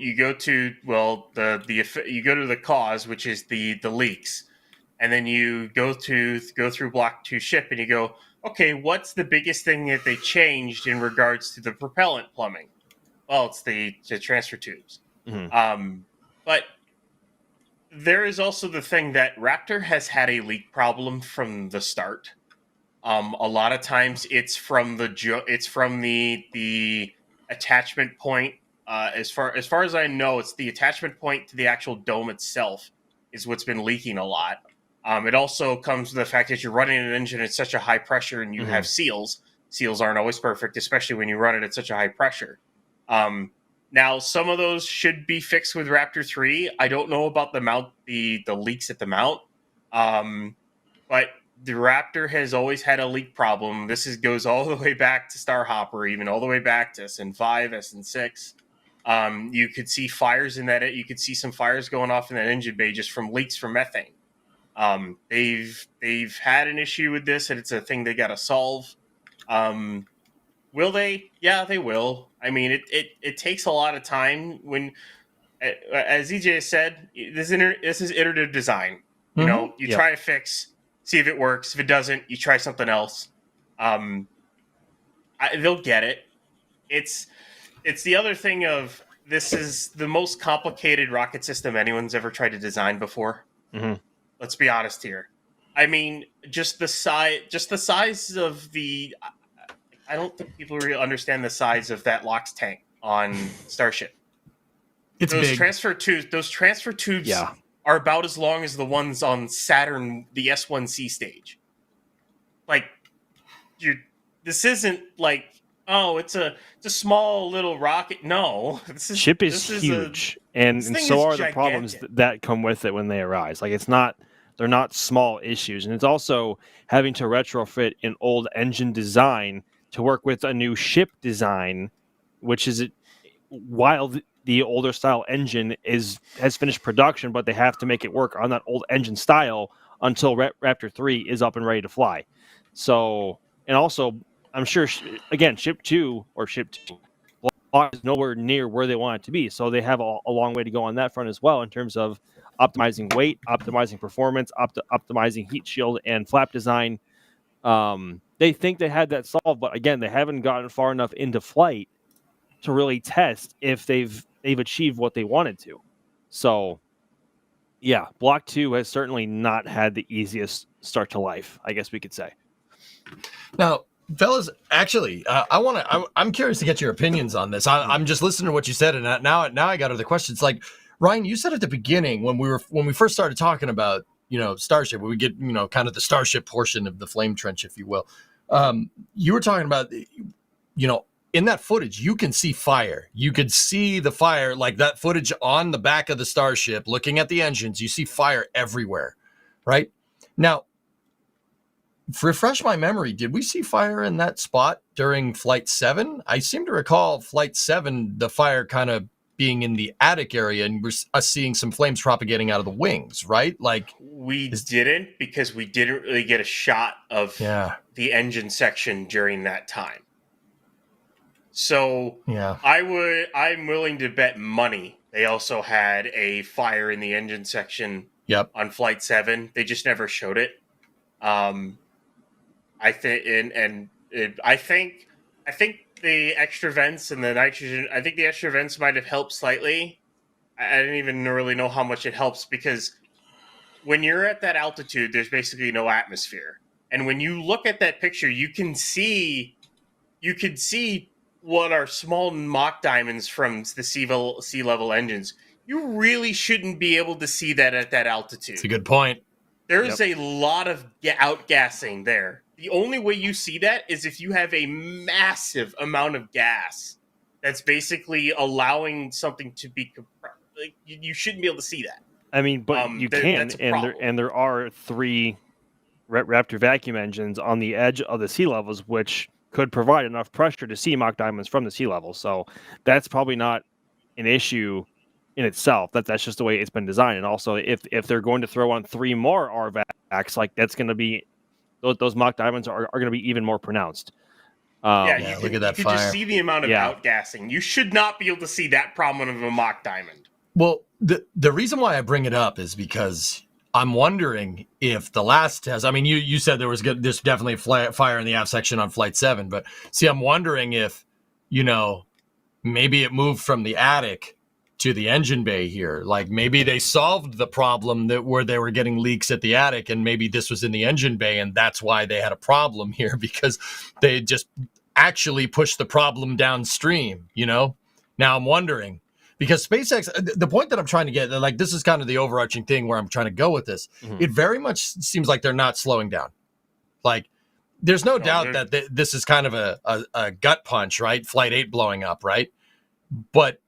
the cause, which is the leaks. And then you go through Block 2 ship and you go, okay, what's the biggest thing that they changed in regards to the propellant plumbing? Well, it's the transfer tubes. But there is also the thing that Raptor has had a leak problem from the start. A lot of times it's from the attachment point. As far as I know, it's the attachment point to the actual dome itself is what's been leaking a lot. It also comes with the fact that you're running an engine at such a high pressure and you have seals. Seals aren't always perfect, especially when you run it at such a high pressure. Now, some of those should be fixed with Raptor 3. I don't know about the mount, the leaks at the mount. But the Raptor has always had a leak problem. This goes all the way back to Starhopper, even all the way back to SN5, SN6. You could see fires in that. You could see some fires going off in that engine bay just from leaks from methane. They've had an issue with this, and it's a thing they got to solve. Will they? Yeah, they will. I mean, it takes a lot of time. When, as EJ said, this is iterative design. You know, you try a fix, see if it works. If it doesn't, you try something else. They'll get it. It's the other thing of this is the most complicated rocket system anyone's ever tried to design before. Let's be honest here. I mean, just the size of the. I don't think people really understand the size of that LOX tank on Starship. It's those big. Those transfer tubes are about as long as the ones on Saturn, the S1C stage. Like, this isn't like, oh, it's a small little rocket. No, ship is huge, and so are the problems that come with it when they arise. Like, they're not small issues, and it's also having to retrofit an old engine design to work with a new ship design, which is while the older style engine has finished production, but they have to make it work on that old engine style until Raptor 3 is up and ready to fly. So, and also I'm sure again, ship two is nowhere near where they want it to be, so they have a long way to go on that front as well in terms of optimizing weight, optimizing performance, optimizing heat shield and flap design. They think they had that solved, but again, they haven't gotten far enough into flight to really test if they've achieved what they wanted to. So, yeah, Block 2 has certainly not had the easiest start to life, I guess we could say. Now, fellas, actually, I'm curious to get your opinions on this. I'm just listening to what you said, and now I got other questions. Like, Ryan, you said at the beginning when we first started talking about, Starship, when we get, kind of the Starship portion of the flame trench, if you will. You were talking about, in that footage, you can see fire. You could see the fire, like that footage on the back of the Starship, looking at the engines, you see fire everywhere, right? Now, refresh my memory, did we see fire in that spot during Flight 7? I seem to recall Flight 7, the fire kind of being in the attic area, and we're seeing some flames propagating out of the wings, right? Like, we didn't, because we didn't really get a shot of the engine section during that time. So I'm willing to bet money they also had a fire in the engine section on Flight 7. They just never showed it. I think the extra vents and the nitrogen, I think the extra vents might have helped slightly. I didn't even really know how much it helps, because when you're at that altitude, there's basically no atmosphere. And when you look at that picture, you can see what are small mock diamonds from the sea level engines. You really shouldn't be able to see that at that altitude. It's a good point. There's a lot of outgassing there. The only way you see that is if you have a massive amount of gas that's basically allowing something to be compressed. Like, you shouldn't be able to see that. I mean, but you can, and there are 3 Raptor vacuum engines on the edge of the sea levels, which could provide enough pressure to see mock diamonds from the sea level. So that's probably not an issue in itself. That's just the way it's been designed. And also, if they're going to throw on 3 more RVACs, like, that's going to be those mock diamonds are going to be even more pronounced. Look at that you fire. Can just see the amount of outgassing. You should not be able to see that prominent of a mock diamond. Well, the reason why I bring it up is because I'm wondering if the last test, I mean, you said there's definitely fire in the aft section on Flight 7, but see, I'm wondering if, maybe it moved from the attic to the engine bay here. Like, maybe they solved the problem where they were getting leaks at the attic, and maybe this was in the engine bay, and that's why they had a problem here, because they just actually pushed the problem downstream, Now I'm wondering, because SpaceX, the point that I'm trying to get, like, this is kind of the overarching thing where I'm trying to go with this. Mm-hmm. It very much seems like they're not slowing down. Like, there's no doubt that this is kind of a gut punch, right? Flight 8 blowing up, right? But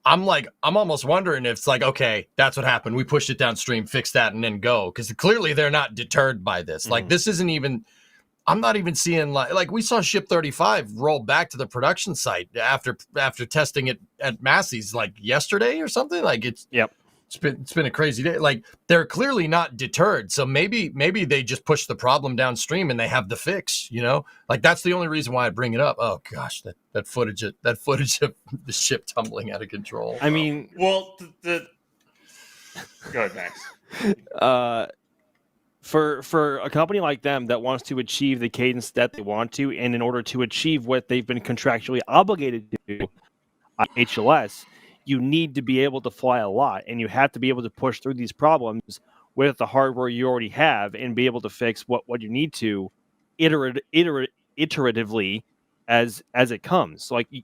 I'm almost wondering if it's like, okay, that's what happened. We pushed it downstream, fix that, and then go. Because clearly they're not deterred by this. Mm-hmm. Like, this isn't even, I'm not even seeing, like we saw Ship 35 roll back to the production site after testing it at Massey's, like, yesterday or something. Like, it's been a crazy day. Like, they're clearly not deterred. So maybe they just push the problem downstream and they have the fix, Like, that's the only reason why I bring it up. Oh gosh, that footage of the ship tumbling out of control. I mean, well, go ahead, Max. For a company like them that wants to achieve the cadence that they want to, and in order to achieve what they've been contractually obligated to do on HLS, you need to be able to fly a lot, and you have to be able to push through these problems with the hardware you already have and be able to fix what you need to iteratively as it comes. So, like, you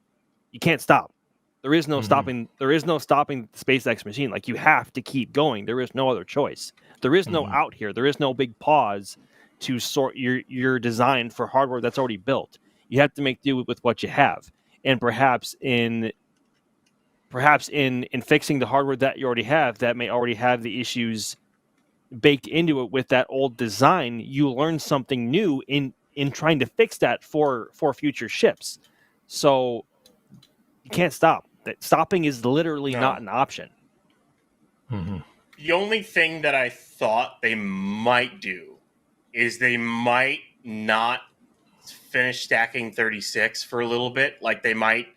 can't stop. There is no stopping. There is no stopping the SpaceX machine. Like, you have to keep going. There is no other choice. There is no out here. There is no big pause to sort your design for hardware that's already built. You have to make do with what you have, and perhaps in fixing the hardware that you already have that may already have the issues baked into it with that old design, you learn something new in trying to fix that for future ships. So you can't stop. Stopping is literally not an option. Mm-hmm. The only thing that I thought they might do is they might not finish stacking 36 for a little bit. Like they might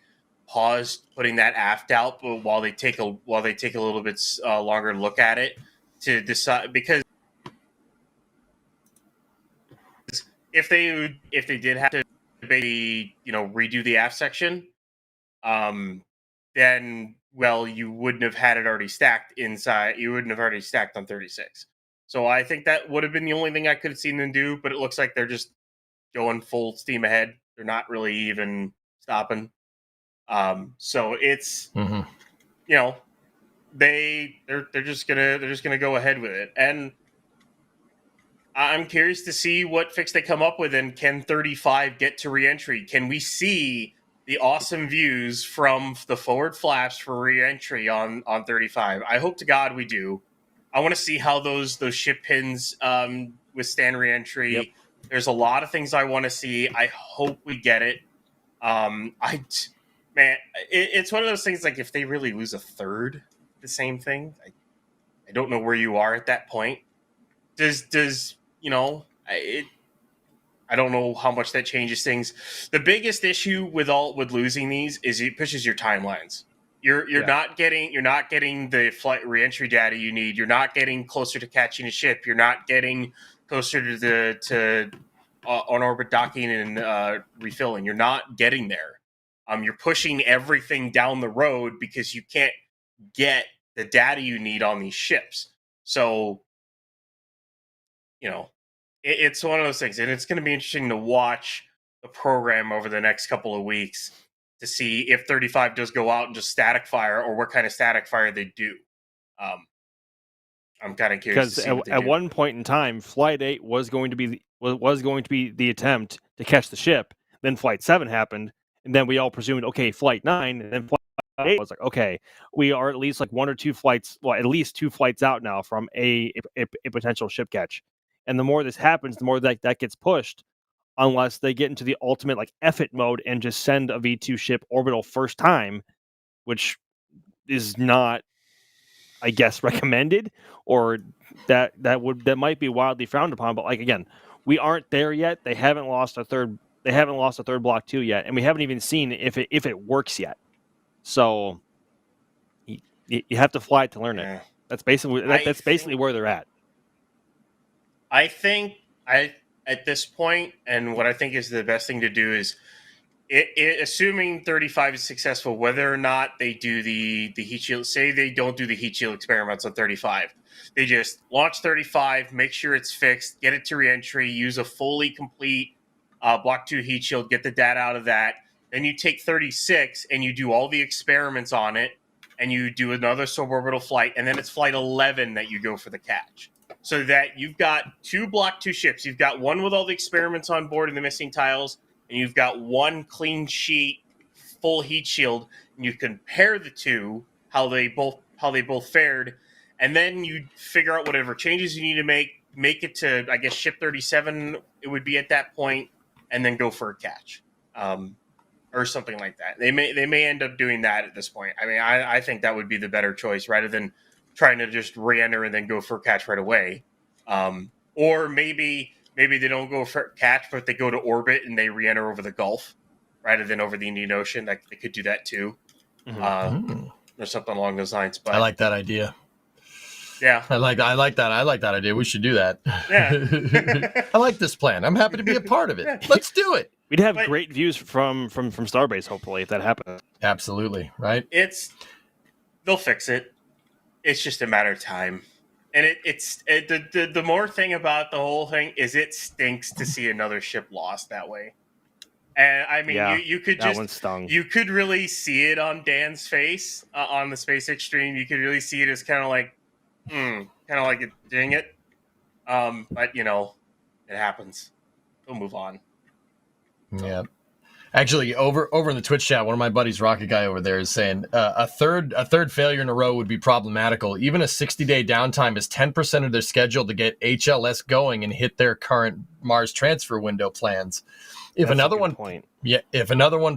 pause putting that aft out, but while they take a little bit longer look at it to decide, because if they did have to maybe redo the aft section, then you wouldn't have had it already stacked inside. You wouldn't have already stacked on 36. So I think that would have been the only thing I could have seen them do. But it looks like they're just going full steam ahead. They're not really even stopping. So it's they're just gonna go ahead with it, and I'm curious to see what fix they come up with. And can 35 get to reentry? Can we see the awesome views from the forward flaps for reentry on 35? I hope to God we do. I want to see how those ship pins withstand reentry. Yep. There's a lot of things I want to see. I hope we get it. It's one of those things, like if they really lose a third, the same thing. I don't know where you are at that point. I don't know how much that changes things. The biggest issue with losing these is it pushes your timelines. You're not getting the flight reentry data you need. You're not getting closer to catching a ship. You're not getting closer to on orbit docking and refilling. You're not getting there. You're pushing everything down the road because you can't get the data you need on these ships. So, it's one of those things, and it's going to be interesting to watch the program over the next couple of weeks to see if 35 does go out and just static fire, or what kind of static fire they do. I'm kind of curious because at one point in time, Flight 8 was going to be the attempt to catch the ship. Then Flight 7 happened, and then we all presumed, okay, Flight 9, and then Flight 8 was like, okay, we are at least like at least 2 flights out now from a potential ship catch. And the more this happens, the more that gets pushed, unless they get into the ultimate like F-it mode and just send a V2 ship orbital first time, which is not, I guess, recommended, or that might be wildly frowned upon. But like, again, we aren't there yet. They haven't lost a third Block 2 yet, and we haven't even seen if it works yet. So you have to fly it to learn it. That's basically where they're at. I think at this point, and what I think is the best thing to do is, assuming 35 is successful, whether or not they do the heat shield. Say they don't do the heat shield experiments on 35, they just launch 35, make sure it's fixed, get it to reentry, use a fully complete Block 2 heat shield, get the data out of that. Then you take 36 and you do all the experiments on it, and you do another suborbital flight, and then it's flight 11 that you go for the catch. So that you've got 2 Block 2 ships. You've got one with all the experiments on board and the missing tiles, and you've got one clean sheet, full heat shield, and you compare the two, how they both fared, and then you figure out whatever changes you need to make it to, I guess, ship 37 it would be at that point, and then go for a catch. Or something like that. They may end up doing that at this point. I mean, I think that would be the better choice, rather than trying to just re-enter and then go for a catch right away. Or maybe they don't go for catch, but they go to orbit and they re-enter over the Gulf rather than over the Indian Ocean. They could do that too. Or something along those lines. But I like that idea. Yeah. I like that idea. We should do that. Yeah. I like this plan. I'm happy to be a part of it. Let's do it. We'd have great views from Starbase, hopefully, if that happens. Absolutely, right? They'll fix it. It's just a matter of time. And the more thing about the whole thing is it stinks to see another ship lost that way. And I mean, you could that one stung. You could really see it on Dan's face on the SpaceX stream. You could really see it as kind of like, dang it. But it happens. We'll move on. Yeah. Actually, over in the Twitch chat, one of my buddies, Rocket Guy over there, is saying a third failure in a row would be problematical. Even a 60-day downtime is 10% of their schedule to get HLS going and hit their current Mars transfer window plans. If another one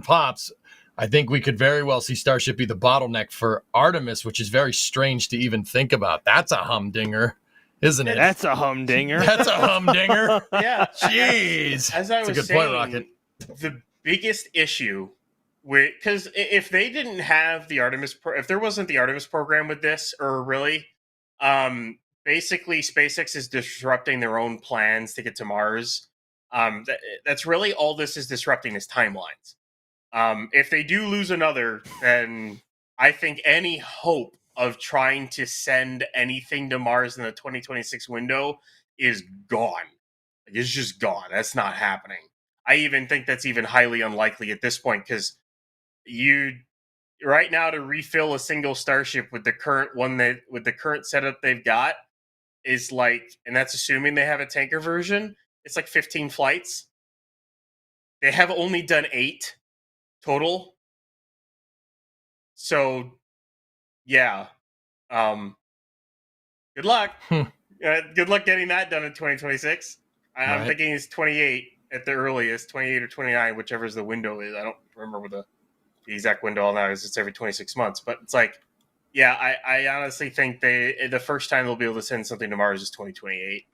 pops, I think we could very well see Starship be the bottleneck for Artemis, which is very strange to even think about. That's a humdinger, isn't it? That's a humdinger. That's a humdinger. Yeah. Jeez. As I was saying, point, Rocket. the biggest issue with, because if they didn't have the if there wasn't the Artemis program with this, or really, basically SpaceX is disrupting their own plans to get to Mars. That's really all this is disrupting is timelines. If they do lose another, then I think any hope of trying to send anything to Mars in the 2026 window is gone. Like, it's just gone. That's not happening. I even think that's even highly unlikely at this point, because right now to refill a single Starship with the current with the current setup they've got is like, and that's assuming they have a tanker version, it's like 15 flights. They have only done 8 total. So yeah. Good luck. Good luck getting that done in 2026. I'm thinking it's 28 at the earliest, 28 or 29, whichever is the window is. I don't remember what the exact window all now is. It's every 26 months, but it's like, yeah, I honestly think the first time they'll be able to send something to Mars is 2028.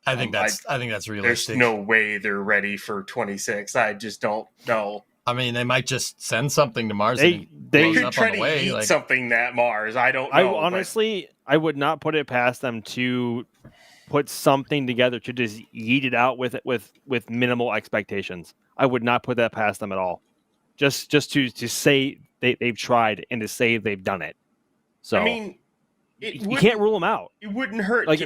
I think that's realistic. There's no way they're ready for 26. I just don't know. I mean, they might just send something to Mars. They could try to eat something at Mars. I don't know. I would not put it past them to put something together to just yeet it out with minimal expectations. I would not put that past them at all. Just to say they've tried and to say they've done it. So I mean, you can't rule them out. It wouldn't hurt. Like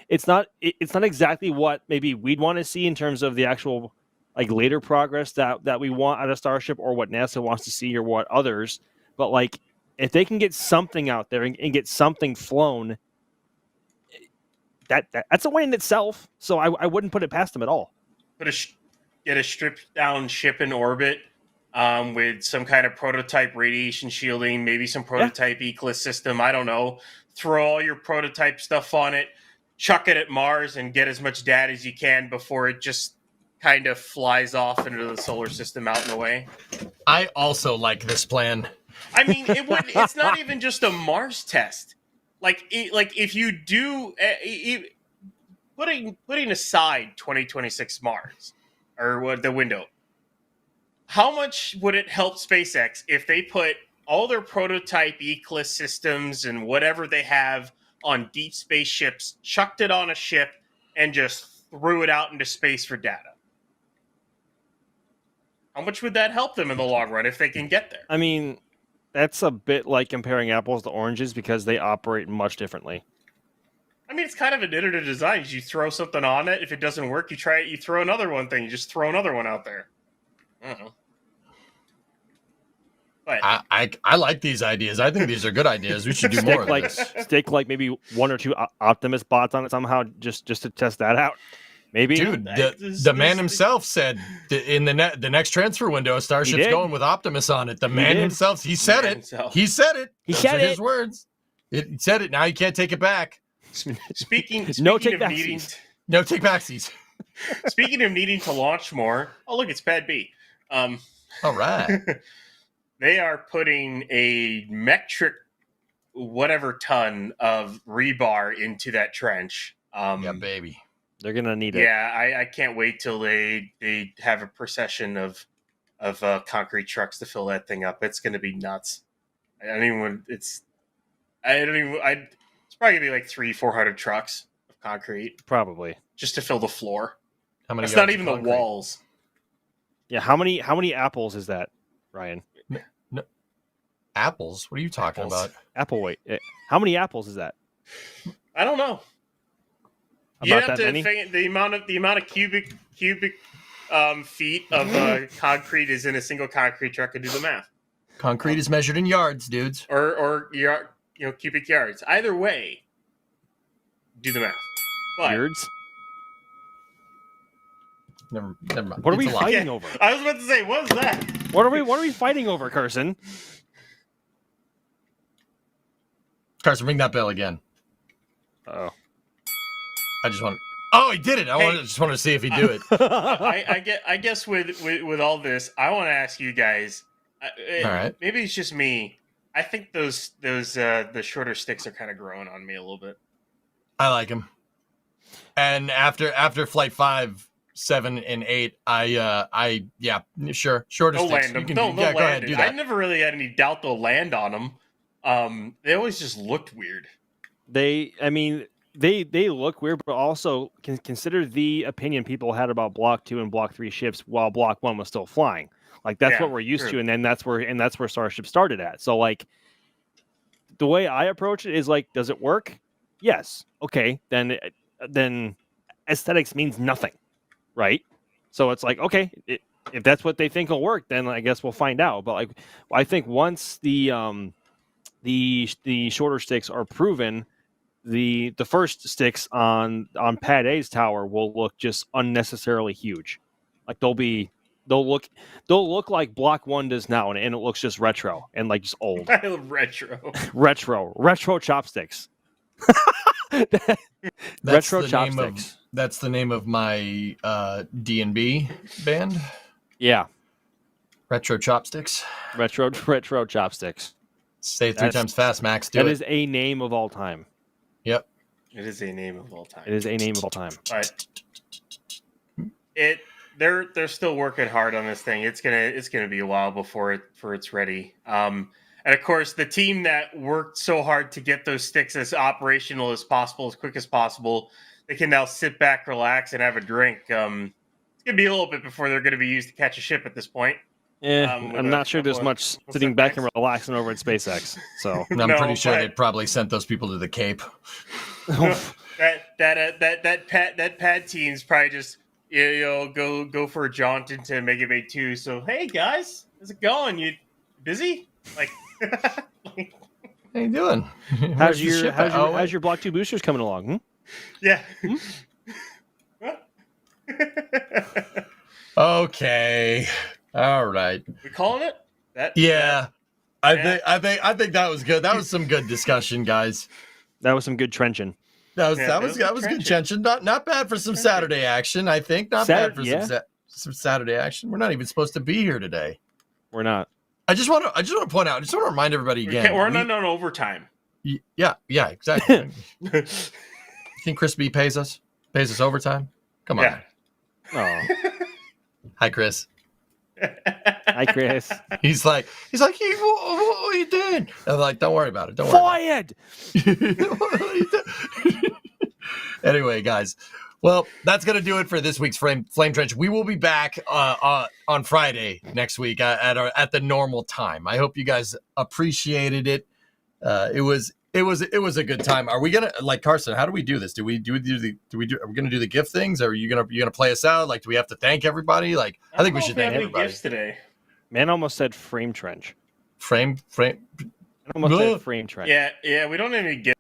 it's not exactly what maybe we'd want to see in terms of the actual like later progress that we want out of Starship, or what NASA wants to see, or what others. But like, if they can get something out there and get something flown, that's a win in itself. So I wouldn't put it past them at all. Get a stripped down ship in orbit with some kind of prototype radiation shielding, maybe some prototype eclipse system. I don't know. Throw all your prototype stuff on it, chuck it at Mars, and get as much data as you can before it just kind of flies off into the solar system out and away. I also like this plan. I mean, it's not even just a Mars test. Like if you do, putting aside 2026 Mars or what the window, how much would it help SpaceX if they put all their prototype eclipse systems and whatever they have on deep space ships, chucked it on a ship, and just threw it out into space for data? How much would that help them in the long run if they can get there? I mean, that's a bit like comparing apples to oranges because they operate much differently. I mean, it's kind of an iterative design. You throw something on it. If it doesn't work, you try it. You throw another one thing. You just throw another one out there. I don't know. But I like these ideas. I think these are good ideas. We should do more of this. Stick like maybe 1 or 2 Optimus bots on it somehow just to test that out. Maybe. Dude, the man himself said in the next transfer window, Starship's going with Optimus on it. The man himself, he said it. He said it. He said it. His words. He said it. Now you can't take it back. Speaking no of needing, no take backsies. Speaking of needing to launch more, oh look, it's Pad B. All right. They are putting a metric whatever ton of rebar into that trench. Yeah, baby. They're gonna need it. Yeah, I can't wait till they have a procession of concrete trucks to fill that thing up. It's gonna be nuts. It's probably gonna be like 300-400 trucks of concrete, probably just to fill the floor. How many? That's not even the walls. Yeah, how many apples is that, Ryan? No. Apples? What are you talking about? Apple weight. How many apples is that? I don't know. You have to think the amount of cubic feet of concrete is in a single concrete truck, and do the math. Concrete is measured in yards, dudes. Or cubic yards. Either way, do the math. But, yards? Never mind. What are we fighting over? I was about to say, what is that? What are we fighting over, Carson? Carson, ring that bell again. Oh. I just want. Oh, he did it! Just wanted to see if he'd do it. I guess with all this, I want to ask you guys. All right. Maybe it's just me. I think those the shorter sticks are kind of growing on me a little bit. I like him. And after Flight 5, 7 and 8. Yeah, sure. Shorter They'll sticks. land them. You can, They'll go land ahead, do it. that. I never really had any doubt they'll land on them. They always just looked weird. They look weird, but also consider the opinion people had about Block 2 and Block 3 ships while Block 1 was still flying. Like that's Yeah, what we're used true. to, and then that's where Starship started at. So like the way I approach it is like, does it work? Yes. Okay. Then aesthetics means nothing, right? So it's like, okay, if that's what they think will work, then I guess we'll find out. But like, I think once the shorter sticks are proven, the first sticks on Pad A's tower will look just unnecessarily huge. Like they'll look like Block 1 does now, and it looks just retro and like just old. I love retro. retro chopsticks. Retro chopsticks. That's the name of my D&B band. Yeah, Retro Chopsticks. retro chopsticks. Say it 3 times fast, Max. Do That it. is a name of all time. Yep. It is a name of all time. It is a name of all time. But they're still working hard on this thing. It's gonna be a while before it's ready. And of course, the team that worked so hard to get those sticks as operational as possible, as quick as possible, they can now sit back, relax, and have a drink. It's gonna be a little bit before they're gonna be used to catch a ship at this point. I'm not sure there's much sitting back and relaxing over at SpaceX. So I'm pretty sure they probably sent those people to the Cape. that pad team's probably just go for a jaunt into Mega Bay 2. So hey guys, how's it going? You busy? Like, How you doing? how's your Block 2 boosters coming along? Yeah. Okay. All right. We calling it? Yeah. I think that was good. That was some good discussion, guys. That was some good trenching. That was good tension. Not bad for some Saturday action. I think not bad for some Saturday action. We're not even supposed to be here today. We're not. I just want to point out. I just want to remind everybody again. We're not on overtime. Yeah, exactly. You think Chris B pays us overtime? Come on. Yeah. Oh, Hi, Chris. hi Chris. He's like, hey, what are you doing? I'm like, don't worry about it. Don't worry. Fired. Anyway, guys. Well, that's going to do it for this week's Flame Trench. We will be back on Friday next week at the normal time. I hope you guys appreciated it. It was a good time. Are we gonna, like, Carson? How do we do this? Are we gonna do the gift things? Or are you gonna play us out? Like, do we have to thank everybody? Like, I think we should thank everybody. Gifts today. Man almost said frame trench. Frame. Man almost said frame trench. Yeah. We don't have any gifts.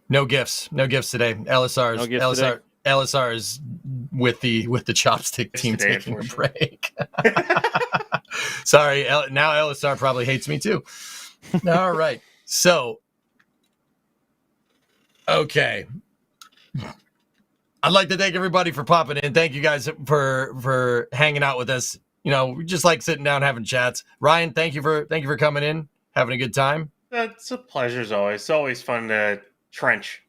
No gifts today. LSR is with the chopstick team today, taking a break. Sorry, now LSR probably hates me too. All right, so okay. I'd like to thank everybody for popping in. Thank you guys for hanging out with us. You know, we just like sitting down having chats. Ryan, thank you for coming in, having a good time. It's a pleasure as always. It's always fun to trench.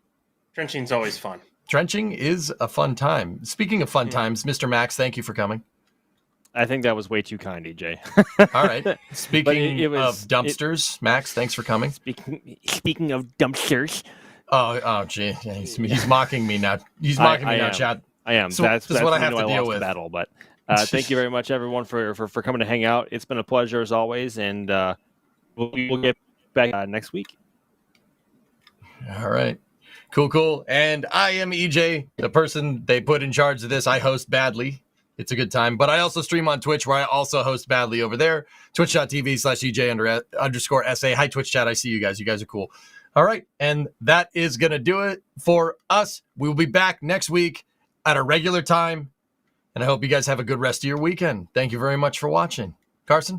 Trenching's always fun. Trenching is a fun time. Speaking of fun times, Mr. Max, thank you for coming. I think that was way too kind, EJ. All right. Speaking of dumpsters, Max, thanks for coming. Speaking of dumpsters. Oh, gee, yeah, he's mocking me now. He's mocking me now, Chad. I am. So that's what I have to deal with. Battle, but thank you very much, everyone, for coming to hang out. It's been a pleasure as always, and we'll get back next week. All right. Cool. And I am EJ, the person they put in charge of this. I host badly. It's a good time. But I also stream on Twitch, where I also host badly over there. Twitch.tv/EJ_SA. Hi, Twitch chat. I see you guys. You guys are cool. All right. And that is going to do it for us. We will be back next week at a regular time. And I hope you guys have a good rest of your weekend. Thank you very much for watching. Carson?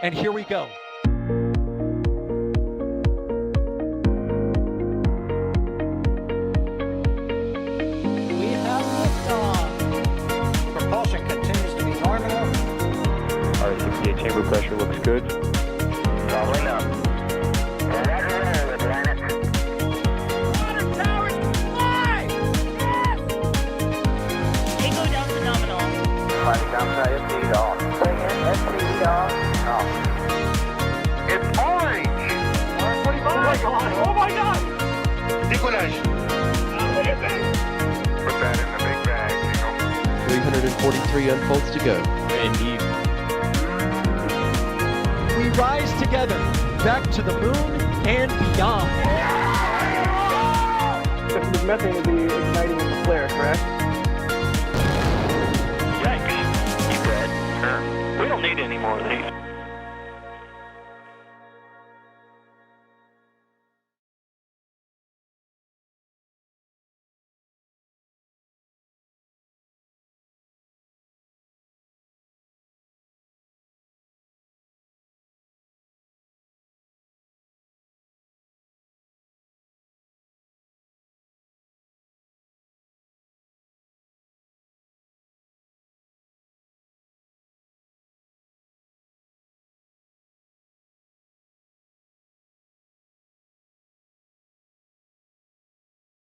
And here we go. We have liftoff. Propulsion continues to be normal. RCPA chamber pressure looks good. Doubling up. Roger, planet. Water towers, fly! Flight comes EST off. Say again, ST off. It's orange! Oh my god! Oh my god! Décollage! Put that in the big bag, 343 unfolds to go. Indeed. We rise together back to the moon and beyond. This methane will be igniting in the flare, correct? Yikes. You dead? Sure. We don't need any more of these.